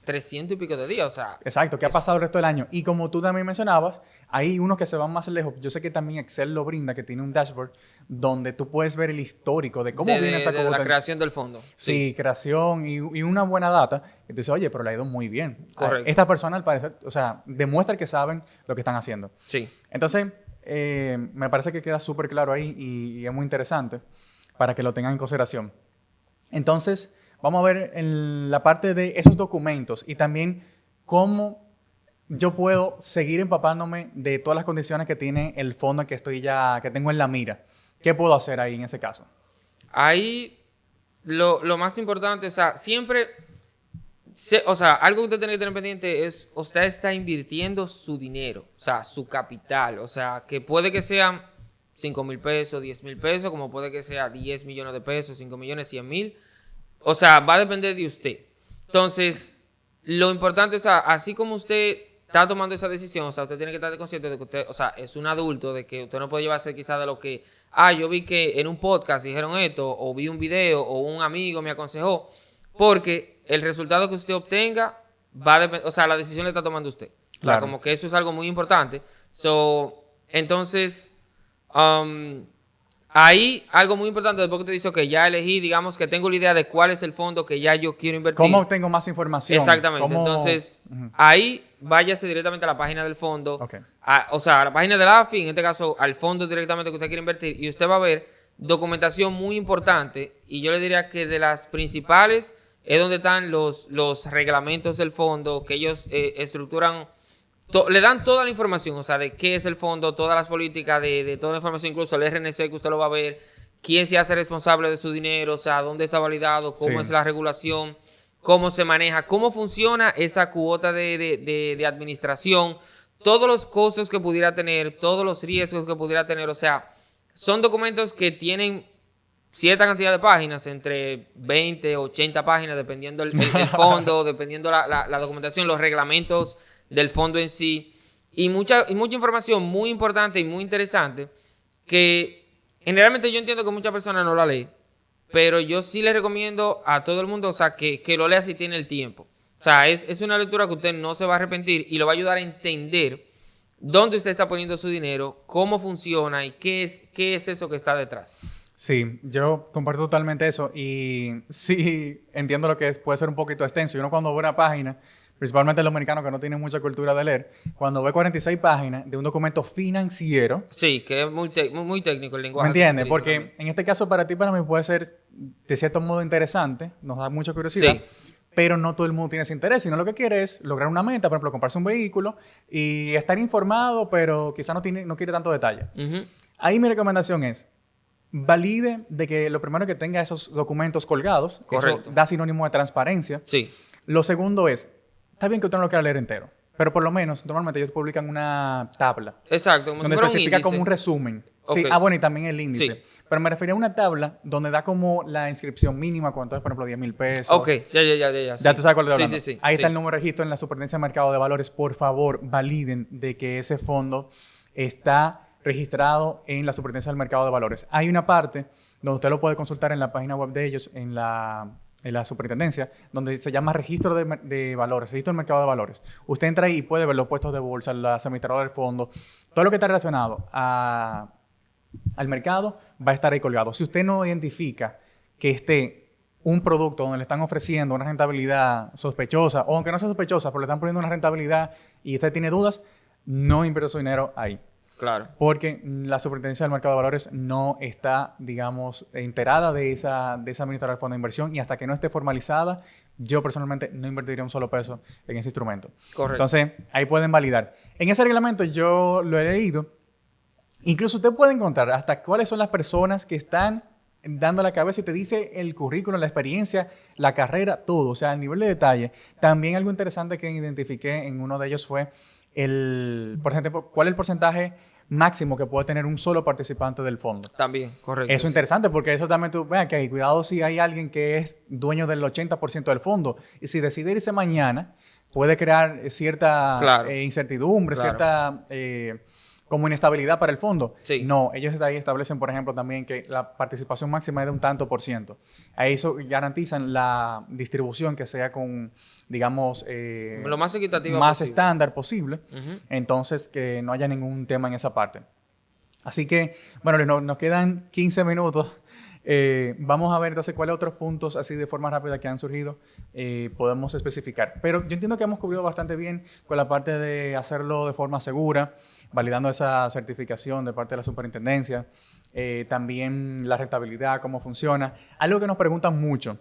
300 y pico de días, o sea... Exacto, ¿qué ha pasado el resto del año? Y como tú también mencionabas, hay unos que se van más lejos. Yo sé que también Excel lo brinda, que tiene un dashboard donde tú puedes ver el histórico de cómo viene esa cuota. De la creación del fondo. Sí, creación y una buena data. Y tú dices, oye, pero le ha ido muy bien. Correcto. Esta persona, al parecer, o sea, demuestra que saben lo que están haciendo. Sí. Entonces, me parece que queda súper claro ahí y es muy interesante para que lo tengan en consideración. Entonces... Vamos a ver en la parte de esos documentos y también cómo yo puedo seguir empapándome de todas las condiciones que tiene el fondo que tengo en la mira. ¿Qué puedo hacer ahí en ese caso? Ahí lo más importante, o sea, siempre, algo que usted tiene que tener pendiente es, usted está invirtiendo su dinero, o sea, su capital, o sea, que puede que sean 5 mil pesos, 10 mil pesos, como puede que sea 10 millones de pesos, 5 millones, 100 mil. O sea, va a depender de usted. Entonces, lo importante, o sea, así como usted está tomando esa decisión, o sea, usted tiene que estar consciente de que usted, o sea, es un adulto, de que usted no puede llevarse quizás de lo que, yo vi que en un podcast dijeron esto, o vi un video, o un amigo me aconsejó, porque el resultado que usted obtenga va a depender, o sea, la decisión la está tomando usted. O sea, como que eso es algo muy importante. Entonces, ahí, algo muy importante, después que te dice, ok, ya elegí, digamos que tengo la idea de cuál es el fondo que ya yo quiero invertir. ¿Cómo obtengo más información? Exactamente. Entonces, ahí váyase directamente a la página del fondo. Okay. O sea, a la página de la AFI, en este caso, al fondo directamente que usted quiere invertir. Y usted va a ver documentación muy importante. Y yo le diría que de las principales es donde están los reglamentos del fondo, que ellos estructuran... le dan toda la información, o sea, de qué es el fondo, todas las políticas, de toda la información, incluso el RNC que usted lo va a ver, quién se hace responsable de su dinero, o sea, dónde está validado, cómo es la regulación, cómo se maneja, cómo funciona esa cuota de administración, todos los costos que pudiera tener, todos los riesgos que pudiera tener, o sea, son documentos que tienen cierta cantidad de páginas, entre 20, 80 páginas, dependiendo el fondo, dependiendo la documentación, los reglamentos del fondo en sí, y mucha información muy importante y muy interesante que generalmente yo entiendo que muchas personas no la leen, pero yo sí le recomiendo a todo el mundo, o sea, que lo lea si tiene el tiempo. O sea, es una lectura que usted no se va a arrepentir y lo va a ayudar a entender dónde usted está poniendo su dinero, cómo funciona y qué es eso que está detrás. Sí, yo comparto totalmente eso y sí entiendo lo que puede ser un poquito extenso. Y uno cuando ve una página, principalmente los americanos que no tienen mucha cultura de leer, cuando ve 46 páginas de un documento financiero... Sí, que es muy técnico el lenguaje. ¿Me entiendes? Porque también, en este caso para ti, para mí puede ser de cierto modo interesante, nos da mucha curiosidad, pero no todo el mundo tiene ese interés, sino lo que quiere es lograr una meta, por ejemplo, comprarse un vehículo y estar informado, pero quizás no quiere tanto detalle. Ahí mi recomendación es, valide de que lo primero que tenga esos documentos colgados, correcto, eso da sinónimo de transparencia. Sí. Lo segundo es, está bien que usted no lo quiera leer entero, pero por lo menos, normalmente ellos publican una tabla. Exacto. Como donde si fuera especifica un índice. como un resumen. Okay. Sí, bueno, y también el índice. Sí. Pero me refería a una tabla donde da como la inscripción mínima, cuando es, por ejemplo, 10 mil pesos. Ok, ya. Ya tú sabes cuál es el Sí. Ahí está el número de registro en la Superintendencia de Mercado de Valores. Por favor, validen de que ese fondo está registrado en la Superintendencia del Mercado de Valores. Hay una parte donde usted lo puede consultar en la página web de ellos, en la superintendencia, donde se llama registro de valores, registro del mercado de valores. Usted entra ahí y puede ver los puestos de bolsa, las administradoras del fondo, todo lo que está relacionado al mercado va a estar ahí colgado. Si usted no identifica que esté un producto donde le están ofreciendo una rentabilidad sospechosa, o aunque no sea sospechosa, pero le están poniendo una rentabilidad y usted tiene dudas, no invierta su dinero ahí. Claro. Porque la Superintendencia del Mercado de Valores no está, digamos, enterada de esa administradora de fondo de inversión y hasta que no esté formalizada, yo personalmente no invertiría un solo peso en ese instrumento. Correcto. Entonces, ahí pueden validar. En ese reglamento yo lo he leído. Incluso usted puede encontrar hasta cuáles son las personas que están dando la cabeza y te dice el currículum, la experiencia, la carrera, todo. O sea, el nivel de detalle. También algo interesante que identifiqué en uno de ellos fue por ejemplo, cuál es el porcentaje máximo que puede tener un solo participante del fondo. También, correcto. Eso es interesante porque eso también tú, vean que hay cuidado si hay alguien que es dueño del 80% del fondo y si decide irse mañana, puede crear cierta Claro. Incertidumbre, Claro. cierta como inestabilidad para el fondo. Sí. No, ellos ahí establecen, por ejemplo, también que la participación máxima es de un tanto por ciento. Ahí eso garantizan la distribución que sea con, digamos, Lo más equitativa más posible. estándar posible. Ujú. Entonces, que no haya ningún tema en esa parte. Así que, bueno, Luis, nos quedan 15 minutos. Vamos a ver entonces cuáles otros puntos así de forma rápida que han surgido podemos especificar. Pero yo entiendo que hemos cubrido bastante bien con la parte de hacerlo de forma segura, validando esa certificación de parte de la superintendencia, también la rentabilidad, cómo funciona. Algo que nos preguntan mucho,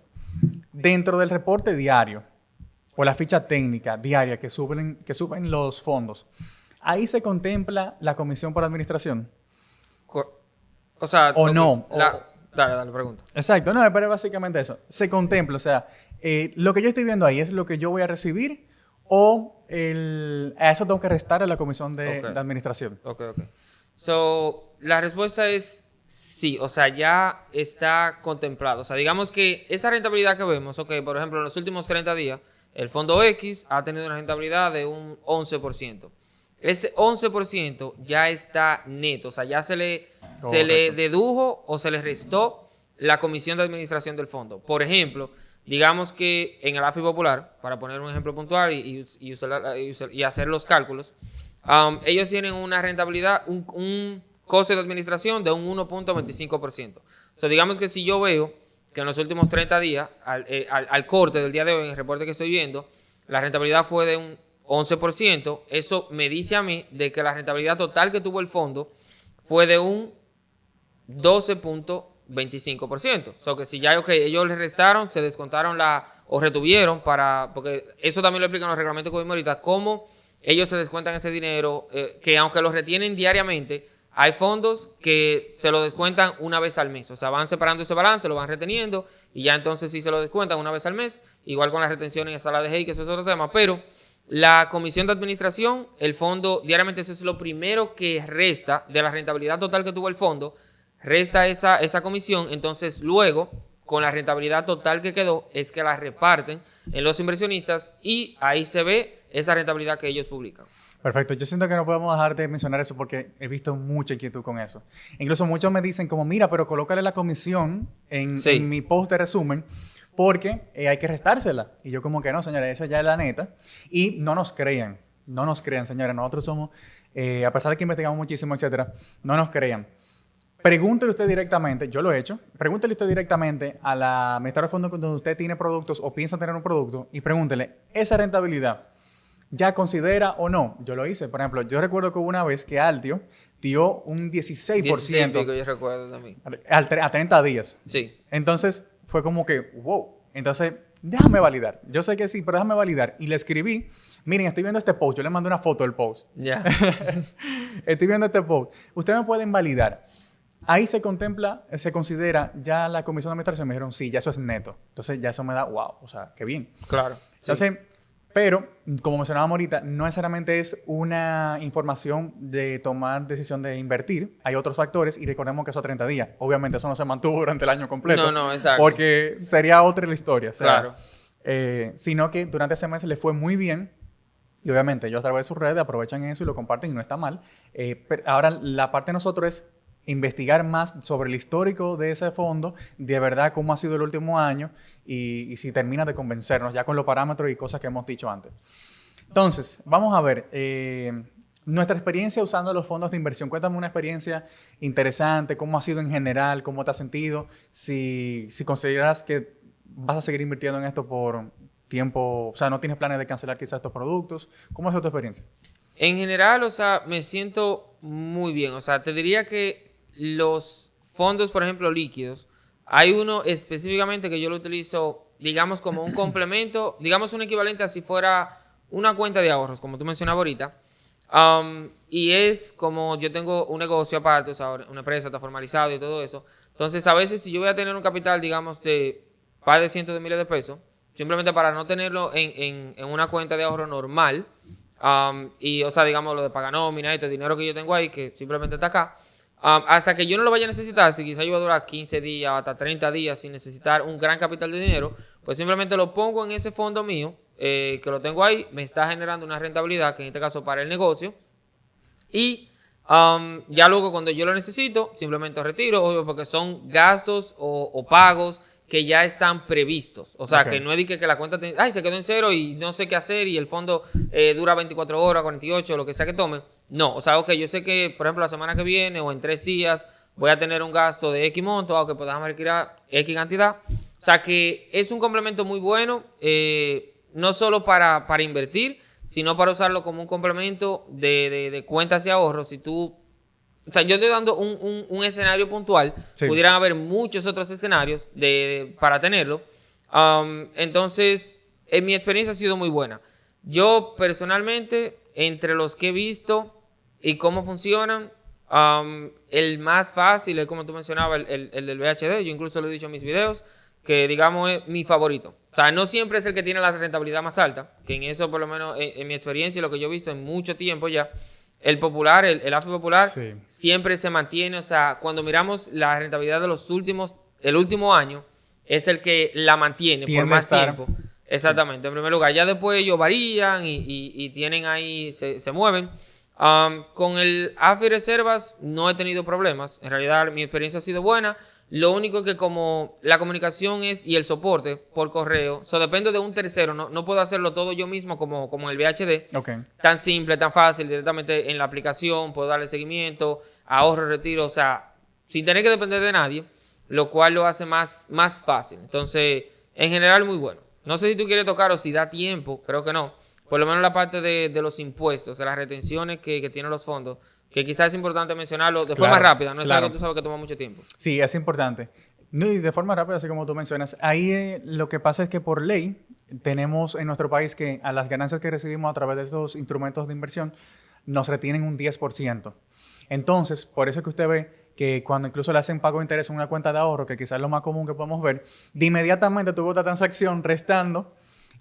dentro del reporte diario o la ficha técnica diaria que suben los fondos, ahí se contempla la comisión por administración. O sea, O no, Dale, pregunta. Exacto, no, pero básicamente eso. Se contempla, o sea, lo que yo estoy viendo ahí es lo que yo voy a recibir o a eso tengo que restar a la comisión de administración. Ok. So, la respuesta es sí, o sea, ya está contemplado. O sea, digamos que esa rentabilidad que vemos, ok, por ejemplo, en los últimos 30 días, el fondo X ha tenido una rentabilidad de un 11%. Ese 11% ya está neto, o sea, ya se le dedujo o se le restó la comisión de administración del fondo. Por ejemplo, digamos que en el AFI Popular, para poner un ejemplo puntual y hacer los cálculos, ellos tienen una rentabilidad, un coste de administración de un 1.25%. O sea, digamos que si yo veo que en los últimos 30 días, al corte del día de hoy, en el reporte que estoy viendo, la rentabilidad fue de un 11%, eso me dice a mí de que la rentabilidad total que tuvo el fondo fue de un 12.25%. O sea, que si ya ellos le restaron, se descontaron o retuvieron porque eso también lo explican los reglamentos que vimos ahorita, cómo ellos se descuentan ese dinero, que aunque lo retienen diariamente, hay fondos que se lo descuentan una vez al mes. O sea, van separando ese balance, lo van reteniendo y ya entonces sí se lo descuentan una vez al mes, igual con la retención en sala de Hey, que eso es otro tema, pero la comisión de administración, el fondo, diariamente eso es lo primero que resta de la rentabilidad total que tuvo el fondo, resta esa comisión, entonces luego, con la rentabilidad total que quedó, es que la reparten en los inversionistas y ahí se ve esa rentabilidad que ellos publican. Perfecto, yo siento que no podemos dejar de mencionar eso porque he visto mucha inquietud con eso. Incluso muchos me dicen como, mira, pero colócale la comisión en mi post de resumen, porque hay que restársela. Y yo como que no, señores, esa ya es la neta. Y no nos crean, señores. Nosotros somos, a pesar de que investigamos muchísimo, etcétera, no nos crean. Pregúntele usted directamente, yo lo he hecho, pregúntele usted directamente a la administradora de fondos cuando usted tiene productos o piensa tener un producto y pregúntele, ¿esa rentabilidad ya considera o no? Yo lo hice. Por ejemplo, yo recuerdo que hubo una vez que Altio dio un 16%. 16 pico, yo recuerdo también. A 30 días. Sí. Entonces, fue como que, wow. Entonces, déjame validar. Yo sé que sí, pero déjame validar. Y le escribí, miren, estoy viendo este post. Yo le mandé una foto del post. Ya. Estoy viendo este post. Ustedes me pueden validar. Ahí se considera ya la comisión de administración. Me dijeron, sí, ya eso es neto. Entonces, ya eso me da, wow, o sea, qué bien. Claro. Entonces, pero, como mencionábamos ahorita, no necesariamente es una información de tomar decisión de invertir. Hay otros factores y recordemos que eso a 30 días. Obviamente eso no se mantuvo durante el año completo. No, exacto. Porque sería otra la historia. O sea, claro. Sino que durante ese mes le fue muy bien. Y obviamente ellos a través de sus redes aprovechan eso y lo comparten y no está mal. Pero ahora la parte de nosotros es investigar más sobre el histórico de ese fondo, de verdad cómo ha sido el último año y si termina de convencernos ya con los parámetros y cosas que hemos dicho antes. Entonces, vamos a ver nuestra experiencia usando los fondos de inversión. Cuéntame una experiencia interesante, cómo ha sido en general, cómo te has sentido, si consideras que vas a seguir invirtiendo en esto por tiempo, o sea, no tienes planes de cancelar quizás estos productos. ¿Cómo ha sido tu experiencia? En general, o sea, me siento muy bien. O sea, te diría que los fondos, por ejemplo, líquidos, hay uno específicamente que yo lo utilizo, digamos, como un complemento, digamos un equivalente a si fuera una cuenta de ahorros, como tú mencionabas ahorita. Y es como yo tengo un negocio aparte, o sea, una empresa está formalizado y todo eso. Entonces, a veces si yo voy a tener un capital, digamos, de par de cientos de miles de pesos, simplemente para no tenerlo en una cuenta de ahorro normal, Y, o sea, digamos, lo de pagar nómina, este dinero que yo tengo ahí, que simplemente está acá. Hasta que yo no lo vaya a necesitar, si quizá yo voy a durar 15 días, hasta 30 días sin necesitar un gran capital de dinero, pues simplemente lo pongo en ese fondo mío, que lo tengo ahí, me está generando una rentabilidad, que en este caso para el negocio. Y ya luego cuando yo lo necesito, simplemente retiro, obvio, porque son gastos o pagos que ya están previstos. O sea, que no es de que la cuenta se quedó en cero y no sé qué hacer y el fondo dura 24 horas, 48, lo que sea que tome. No, o sea, ok, yo sé que, por ejemplo, la semana que viene o en 3 días voy a tener un gasto de X monto, aunque podamos retirar X cantidad. O sea, que es un complemento muy bueno, no solo para invertir, sino para usarlo como un complemento de cuentas y ahorros. Si tú... O sea, yo estoy dando un escenario puntual. Sí. Pudieran haber muchos otros escenarios para tenerlo. Entonces, en mi experiencia ha sido muy buena. Yo, personalmente, entre los que he visto y cómo funcionan, el más fácil es, como tú mencionabas, el del VHD. Yo incluso lo he dicho en mis videos, que, digamos, es mi favorito. O sea, no siempre es el que tiene la rentabilidad más alta, que en eso, por lo menos, en mi experiencia y lo que yo he visto en mucho tiempo ya, el popular, el AFP popular, sí, siempre se mantiene. O sea, cuando miramos la rentabilidad de el último año, es el que la mantiene por más tiempo. Exactamente, sí. En primer lugar. Ya después ellos varían y tienen ahí, se mueven. Con el AFP reservas no he tenido problemas. En realidad, mi experiencia ha sido buena. Lo único que como la comunicación y el soporte por correo, depende de un tercero, no puedo hacerlo todo yo mismo como en el VHD. Okay. Tan simple, tan fácil, directamente en la aplicación, puedo darle seguimiento, ahorro, retiro, o sea, sin tener que depender de nadie, lo cual lo hace más fácil. Entonces, en general, muy bueno. No sé si tú quieres tocar o si da tiempo, creo que no. Por lo menos la parte de los impuestos, de las retenciones que tienen los fondos, que quizás es importante mencionarlo de forma rápida, no es algo que tú sabes que toma mucho tiempo. Sí, es importante. No, y de forma rápida, así como tú mencionas, ahí lo que pasa es que por ley tenemos en nuestro país que a las ganancias que recibimos a través de estos instrumentos de inversión nos retienen un 10%. Entonces, por eso es que usted ve que cuando incluso le hacen pago de interés en una cuenta de ahorro, que quizás es lo más común que podemos ver, de inmediatamente tuvo otra transacción restando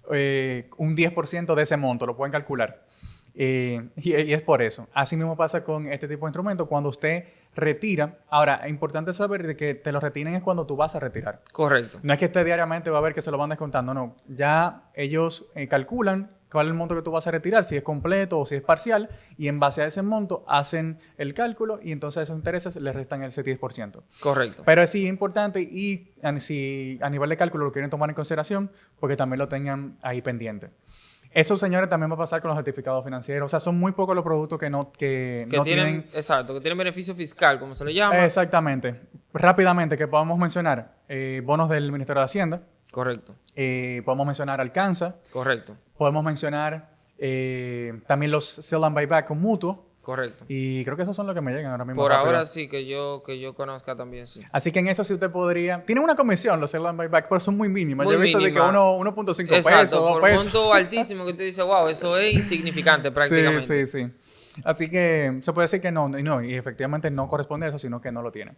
un 10% de ese monto, lo pueden calcular. Y es por eso. Así mismo pasa con este tipo de instrumentos. Cuando usted retira, ahora, es importante saber de que te lo retienen es cuando tú vas a retirar. Correcto. No es que usted diariamente va a ver que se lo van descontando, no. Ya ellos calculan cuál es el monto que tú vas a retirar, si es completo o si es parcial, y en base a ese monto hacen el cálculo y entonces a esos intereses les restan ese 10%. Correcto. Pero sí es importante y si a nivel de cálculo lo quieren tomar en consideración, porque también lo tengan ahí pendiente. Eso, señores, también va a pasar con los certificados financieros. O sea, son muy pocos los productos que no tienen... Exacto, que tienen beneficio fiscal, como se le llama. Exactamente. Rápidamente, que podemos mencionar bonos del Ministerio de Hacienda. Correcto. Podemos mencionar Alcanza. Correcto. Podemos mencionar también los sell and buyback con mutuo. Correcto. Y creo que esos son los que me llegan ahora mismo. Por ahora sí, que yo conozca también, sí. Así que en eso sí usted podría... Tienen una comisión los sell and buyback, pero son muy mínimas. Yo he visto de que 1.5 pesos, 2 pesos. Por un monto altísimo que usted dice, wow, eso es insignificante prácticamente. Sí. Así que se puede decir que no, y efectivamente no corresponde a eso, sino que no lo tiene.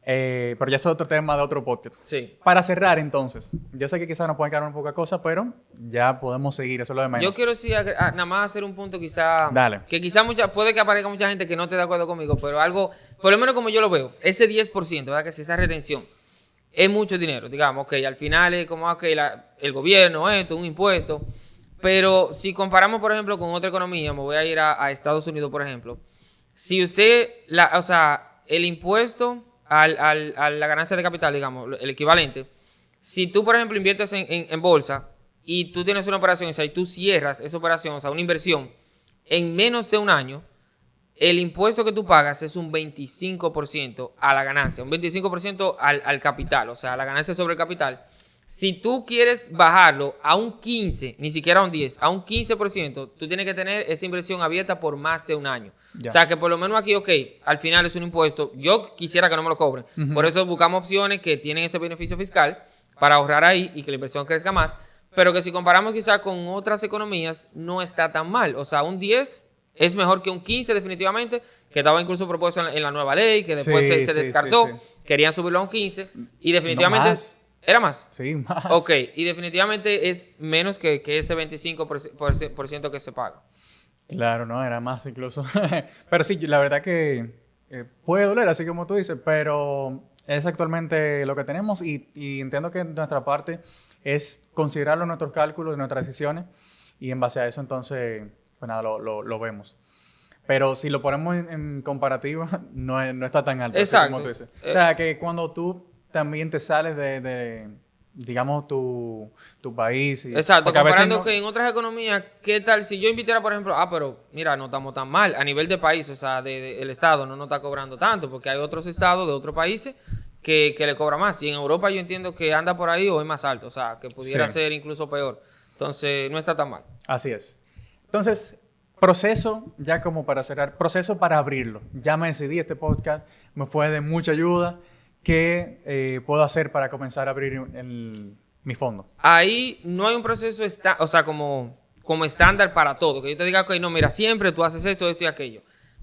Pero ya es otro tema de otro podcast. Sí. Para cerrar, entonces, yo sé que quizás nos pueden quedar un poca cosa, pero ya podemos seguir, eso es lo de menos. Yo quiero sí, nada más hacer un punto quizá... Dale. Que quizá puede que aparezca mucha gente que no esté de acuerdo conmigo, pero algo, por lo menos como yo lo veo, ese 10%, ¿verdad? Que si esa retención es mucho dinero, digamos, que al final es como que el gobierno, un impuesto, pero si comparamos, por ejemplo, con otra economía, me voy a ir a Estados Unidos, por ejemplo, si usted, el impuesto... a la ganancia de capital, digamos, el equivalente. Si tú, por ejemplo, inviertes en bolsa y tú tienes una operación, o sea, y tú cierras esa operación, o sea, una inversión, en menos de un año, el impuesto que tú pagas es un 25% a la ganancia, un 25% al capital, o sea, a la ganancia sobre el capital. Si tú quieres bajarlo a un 15, ni siquiera a un 10, a un 15%, tú tienes que tener esa inversión abierta por más de un año. Ya. O sea, que por lo menos aquí, al final es un impuesto. Yo quisiera que no me lo cobren. Por eso buscamos opciones que tienen ese beneficio fiscal para ahorrar ahí y que la inversión crezca más. Pero que si comparamos quizás con otras economías, no está tan mal. O sea, un 10 es mejor que un 15 definitivamente, que estaba incluso propuesto en la nueva ley, que después se descartó. Sí. Querían subirlo a un 15 y definitivamente... No más. ¿Era más? Sí, más. Ok, y definitivamente es menos que ese 25% que se paga. Claro, no, era más incluso. Pero sí, la verdad que puede doler, así como tú dices, pero es actualmente lo que tenemos y entiendo que nuestra parte es considerarlo en nuestros cálculos, en nuestras decisiones y en base a eso entonces, pues nada, lo vemos. Pero si lo ponemos en comparativa, no está tan alto, así como Exacto. tú dices. O sea, que cuando tú también te sales digamos, tu país. Exacto, Porque a veces comparando no. que en otras economías, ¿qué tal si yo invitara, por ejemplo, pero mira, no estamos tan mal a nivel de país, o sea, el Estado no nos está cobrando tanto, porque hay otros estados de otros países que le cobra más. Y en Europa yo entiendo que anda por ahí o es más alto, o sea, que pudiera Sí, ser incluso peor. Entonces, no está tan mal. así es. Entonces, proceso, ya como para cerrar, proceso para abrirlo. Ya me decidí, este podcast me fue de mucha ayuda. ¿Qué puedo hacer para comenzar a abrir mi fondo? Ahí no hay un proceso, o sea, como estándar para todo. Que yo te diga, ok, no, mira, siempre tú haces esto, esto y aquello.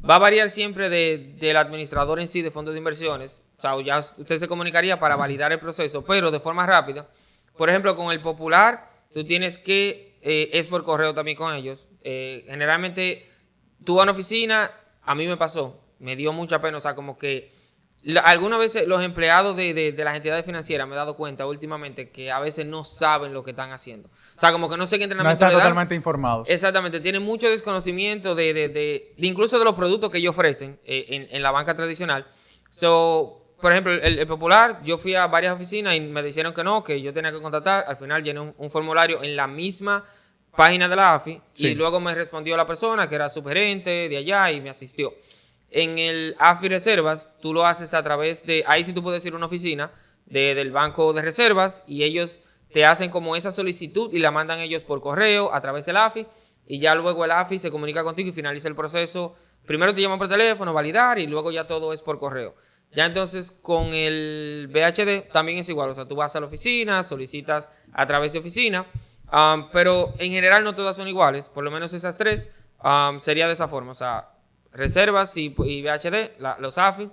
Va a variar siempre del administrador en sí de fondos de inversiones. O sea, ya usted se comunicaría para validar el proceso, pero de forma rápida. Por ejemplo, con el Popular, tú tienes que, es por correo también con ellos. Generalmente, tú vas a una oficina, a mí me pasó, me dio mucha pena, o sea, como que algunas veces los empleados de las entidades financieras me he dado cuenta últimamente que a veces no saben lo que están haciendo. O sea, como que no sé qué No entrenamiento están le dan. totalmente informados. Exactamente, tienen mucho desconocimiento de incluso de los productos que ellos ofrecen en la banca tradicional. Por ejemplo, el Popular, yo fui a varias oficinas y me dijeron que no, que yo tenía que contactar. Al final llené un formulario en la misma página de la AFI Sí. y luego me respondió la persona que era subgerente de allá y me asistió. En el AFI Reservas, tú lo haces a través de, ahí sí tú puedes ir a una oficina del Banco de Reservas y ellos te hacen como esa solicitud y la mandan ellos por correo a través del AFI y ya luego el AFI se comunica contigo y finaliza el proceso. Primero te llaman por teléfono, validar y luego ya todo es por correo. Ya entonces con el BHD también es igual, o sea, tú vas a la oficina, solicitas a través de oficina, pero en general no todas son iguales, por lo menos esas tres sería de esa forma, o sea, Reservas y BHD, los AFI,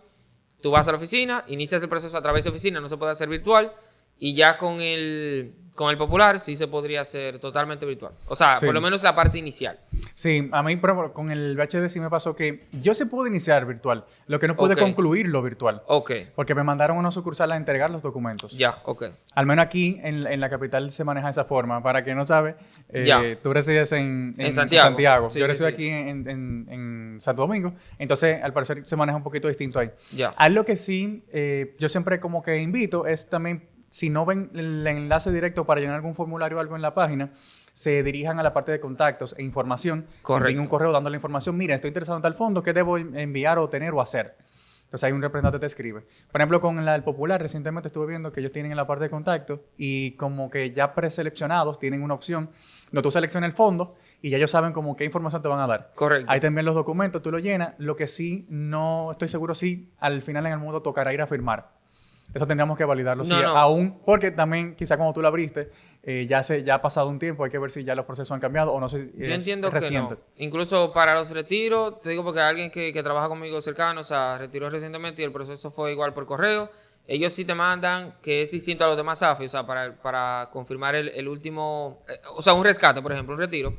tú vas a la oficina, inicias el proceso a través de oficina, no se puede hacer virtual, y ya con el Popular sí se podría hacer totalmente virtual. O sea, Sí. por lo menos la parte inicial. Sí, a mí por ejemplo, con el VHD sí me pasó que yo se pude iniciar virtual, lo que no pude Ok. concluirlo virtual, Ok, porque me mandaron a una sucursal a entregar los documentos. ya, ok. Al menos aquí en la capital se maneja de esa forma. Para quien no sabe, Ya. tú resides en Santiago. Sí, yo sí, resido sí. aquí en Santo Domingo. Entonces, al parecer se maneja un poquito distinto ahí. Ya. Algo que sí, yo siempre como que invito es también, si no ven el enlace directo para llenar algún formulario o algo en la página, se dirijan a la parte de contactos e información. Correcto. Envíen un correo dándole información. Mira, estoy interesado en tal fondo, ¿qué debo enviar o tener o hacer? Entonces hay un representante que te escribe. Por ejemplo, con el Popular, recientemente estuve viendo que ellos tienen en la parte de contacto y como que ya preseleccionados tienen una opción donde tú seleccionas el fondo y ya ellos saben como qué información te van a dar. Correcto. Ahí te envían los documentos, tú lo llenas. Lo que sí, no estoy seguro si al final en el mundo tocará ir a firmar. Eso tendríamos que validarlo. No, sí, no. aún, porque también quizá como tú lo abriste, ya ha pasado un tiempo, hay que ver si ya los procesos han cambiado o no sé si Yo entiendo es reciente. que no. Incluso para los retiros, te digo porque hay alguien que trabaja conmigo cercano, o sea, retiró recientemente y el proceso fue igual por correo. Ellos sí te mandan, que es distinto a los demás AFI, o sea, para confirmar el último, o sea, un rescate, por ejemplo, un retiro.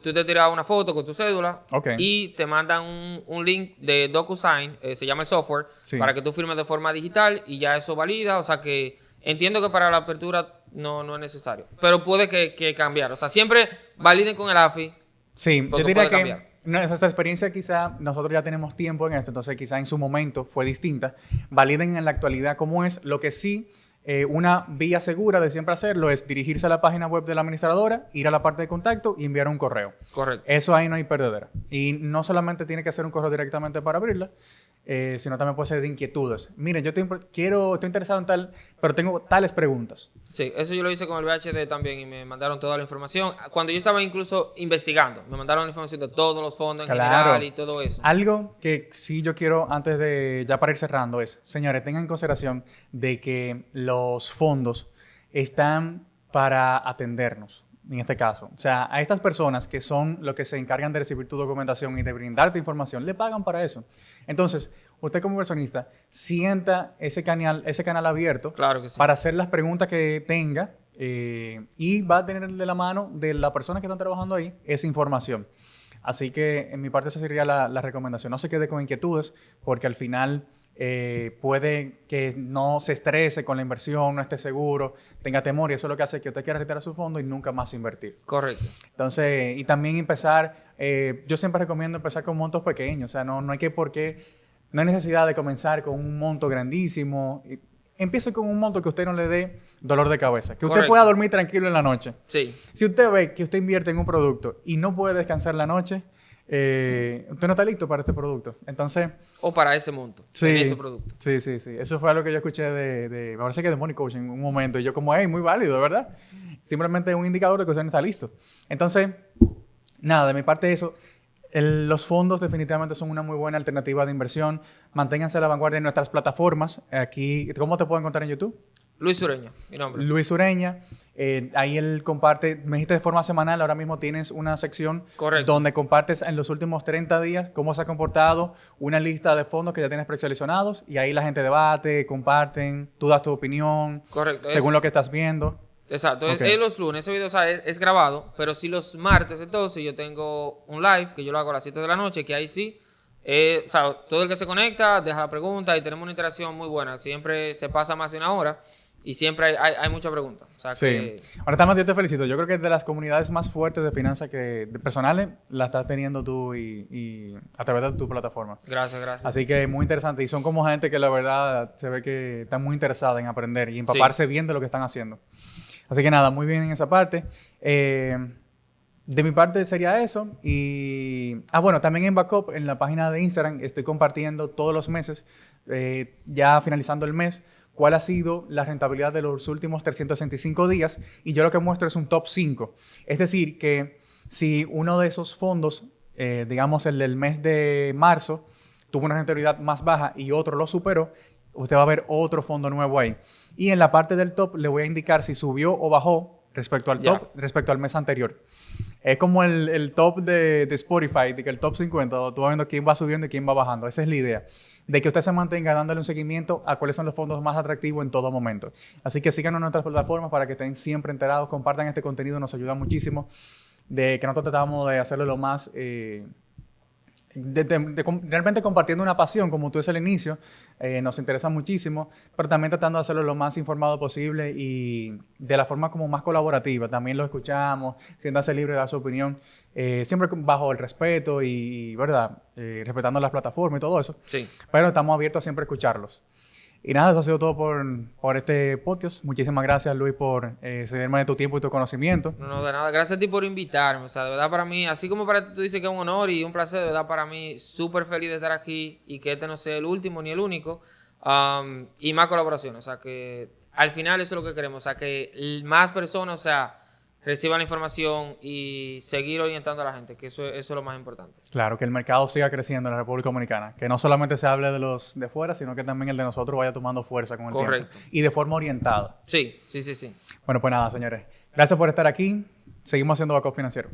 Tú te tiras una foto con tu cédula Ok. y te mandan un link de DocuSign, se llama el software, Sí. para que tú firmes de forma digital y ya eso valida. O sea que entiendo que para la apertura no es necesario, pero puede que cambiar. O sea, siempre validen con el AFI. Sí, yo porque diría puede que cambiar. nuestra experiencia quizá, nosotros ya tenemos tiempo en esto, entonces quizá en su momento fue distinta. Validen en la actualidad cómo es. Lo que sí, una vía segura de siempre hacerlo es dirigirse a la página web de la administradora, ir a la parte de contacto y enviar un correo. Correcto. Eso ahí no hay perdedera. Y no solamente tiene que hacer un correo directamente para abrirla, sino también puede ser de inquietudes. Miren, yo estoy interesado en tal, pero tengo tales preguntas. Sí, eso yo lo hice con el VHD también y me mandaron toda la información. Cuando yo estaba incluso investigando, me mandaron la información de todos los fondos en Claro. general y todo eso. Algo que sí yo quiero, antes de, ya para ir cerrando, es, señores, tengan en consideración de que los fondos están para atendernos, en este caso. O sea, a estas personas que son los que se encargan de recibir tu documentación y de brindarte información, le pagan para eso. Entonces, usted como inversionista, sienta ese canal abierto Claro que sí. para hacer las preguntas que tenga y va a tener de la mano de la persona que están trabajando ahí esa información. Así que en mi parte esa sería la recomendación. No se quede con inquietudes porque al final puede que no se estrese con la inversión, no esté seguro, tenga temor y eso es lo que hace que usted quiera retirar su fondo y nunca más invertir. Correcto. Entonces, y también empezar, yo siempre recomiendo empezar con montos pequeños, o sea, no hay no hay necesidad de comenzar con un monto grandísimo. Empiece con un monto que usted no le dé dolor de cabeza, que usted pueda dormir tranquilo en la noche. Sí. Si usted ve que usted invierte en un producto y no puede descansar la noche, usted no está listo para este producto. Entonces... O para ese monto, sí, en ese producto. Sí. Eso fue algo que yo escuché me parece que de Money Coach en un momento. Y yo como, hey, muy válido, ¿verdad? Simplemente es un indicador de que usted no está listo. Entonces, nada, de mi parte eso. Los fondos definitivamente son una muy buena alternativa de inversión. Manténganse a la vanguardia en nuestras plataformas. Aquí, ¿cómo te puedo encontrar en YouTube? Luis Ureña, mi nombre. Luis Ureña. Ahí él comparte, me dijiste de forma semanal, ahora mismo tienes una sección donde compartes en los últimos 30 días cómo se ha comportado una lista de fondos que ya tienes preseleccionados y ahí la gente debate, comparten, tú das tu opinión. Correcto. Según lo que estás viendo. Exacto, es los lunes, ese video, o sea, es grabado, pero sí los martes, entonces yo tengo un live que yo lo hago a las 7 de la noche, que ahí sí, o sea, todo el que se conecta deja la pregunta y tenemos una interacción muy buena, siempre se pasa más de una hora y siempre hay muchas preguntas. O sea, sí. Honestamente, yo te felicito, yo creo que de las comunidades más fuertes de finanzas de personales, la estás teniendo tú y a través de tu plataforma. Gracias. Así que muy interesante y son como gente que la verdad se ve que están muy interesada en aprender y empaparse bien de lo que están haciendo. Así que nada, muy bien en esa parte. De mi parte sería eso. Y, bueno, también en Backup, en la página de Instagram, estoy compartiendo todos los meses, ya finalizando el mes, cuál ha sido la rentabilidad de los últimos 365 días. Y yo lo que muestro es un top 5. Es decir, que si uno de esos fondos, digamos el del mes de marzo, tuvo una rentabilidad más baja y otro lo superó, usted va a ver otro fondo nuevo ahí. Y en la parte del top le voy a indicar si subió o bajó respecto al top, respecto al mes anterior. Es como el top de Spotify, de que el top 50, donde tú vas viendo quién va subiendo y quién va bajando. Esa es la idea. De que usted se mantenga dándole un seguimiento a cuáles son los fondos más atractivos en todo momento. Así que síganos en nuestras plataformas para que estén siempre enterados. Compartan este contenido, nos ayuda muchísimo. De que nosotros tratamos de hacerlo lo más... realmente compartiendo una pasión, como tú es al inicio, nos interesa muchísimo, pero también tratando de hacerlo lo más informado posible y de la forma como más colaborativa. También lo escuchamos, siéntase libre de dar su opinión, siempre bajo el respeto y ¿verdad? Respetando las plataformas y todo eso. Sí. Pero estamos abiertos a siempre escucharlos. Y nada, eso ha sido todo por este podcast. Muchísimas gracias, Luis, por cederme de tu tiempo y tu conocimiento. No, de nada. Gracias a ti por invitarme. O sea, de verdad para mí, así como para ti tú dices que es un honor y un placer, de verdad para mí, súper feliz de estar aquí y que este no sea el último ni el único. Y más colaboraciones. O sea, que al final eso es lo que queremos. O sea, que más personas, o sea, reciban la información y seguir orientando a la gente, que eso es lo más importante. Claro, que el mercado siga creciendo en la República Dominicana. Que no solamente se hable de los de fuera, sino que también el de nosotros vaya tomando fuerza con el tiempo. Y de forma orientada. Sí. Bueno, pues nada, señores. Gracias por estar aquí. Seguimos haciendo Backup Financiero.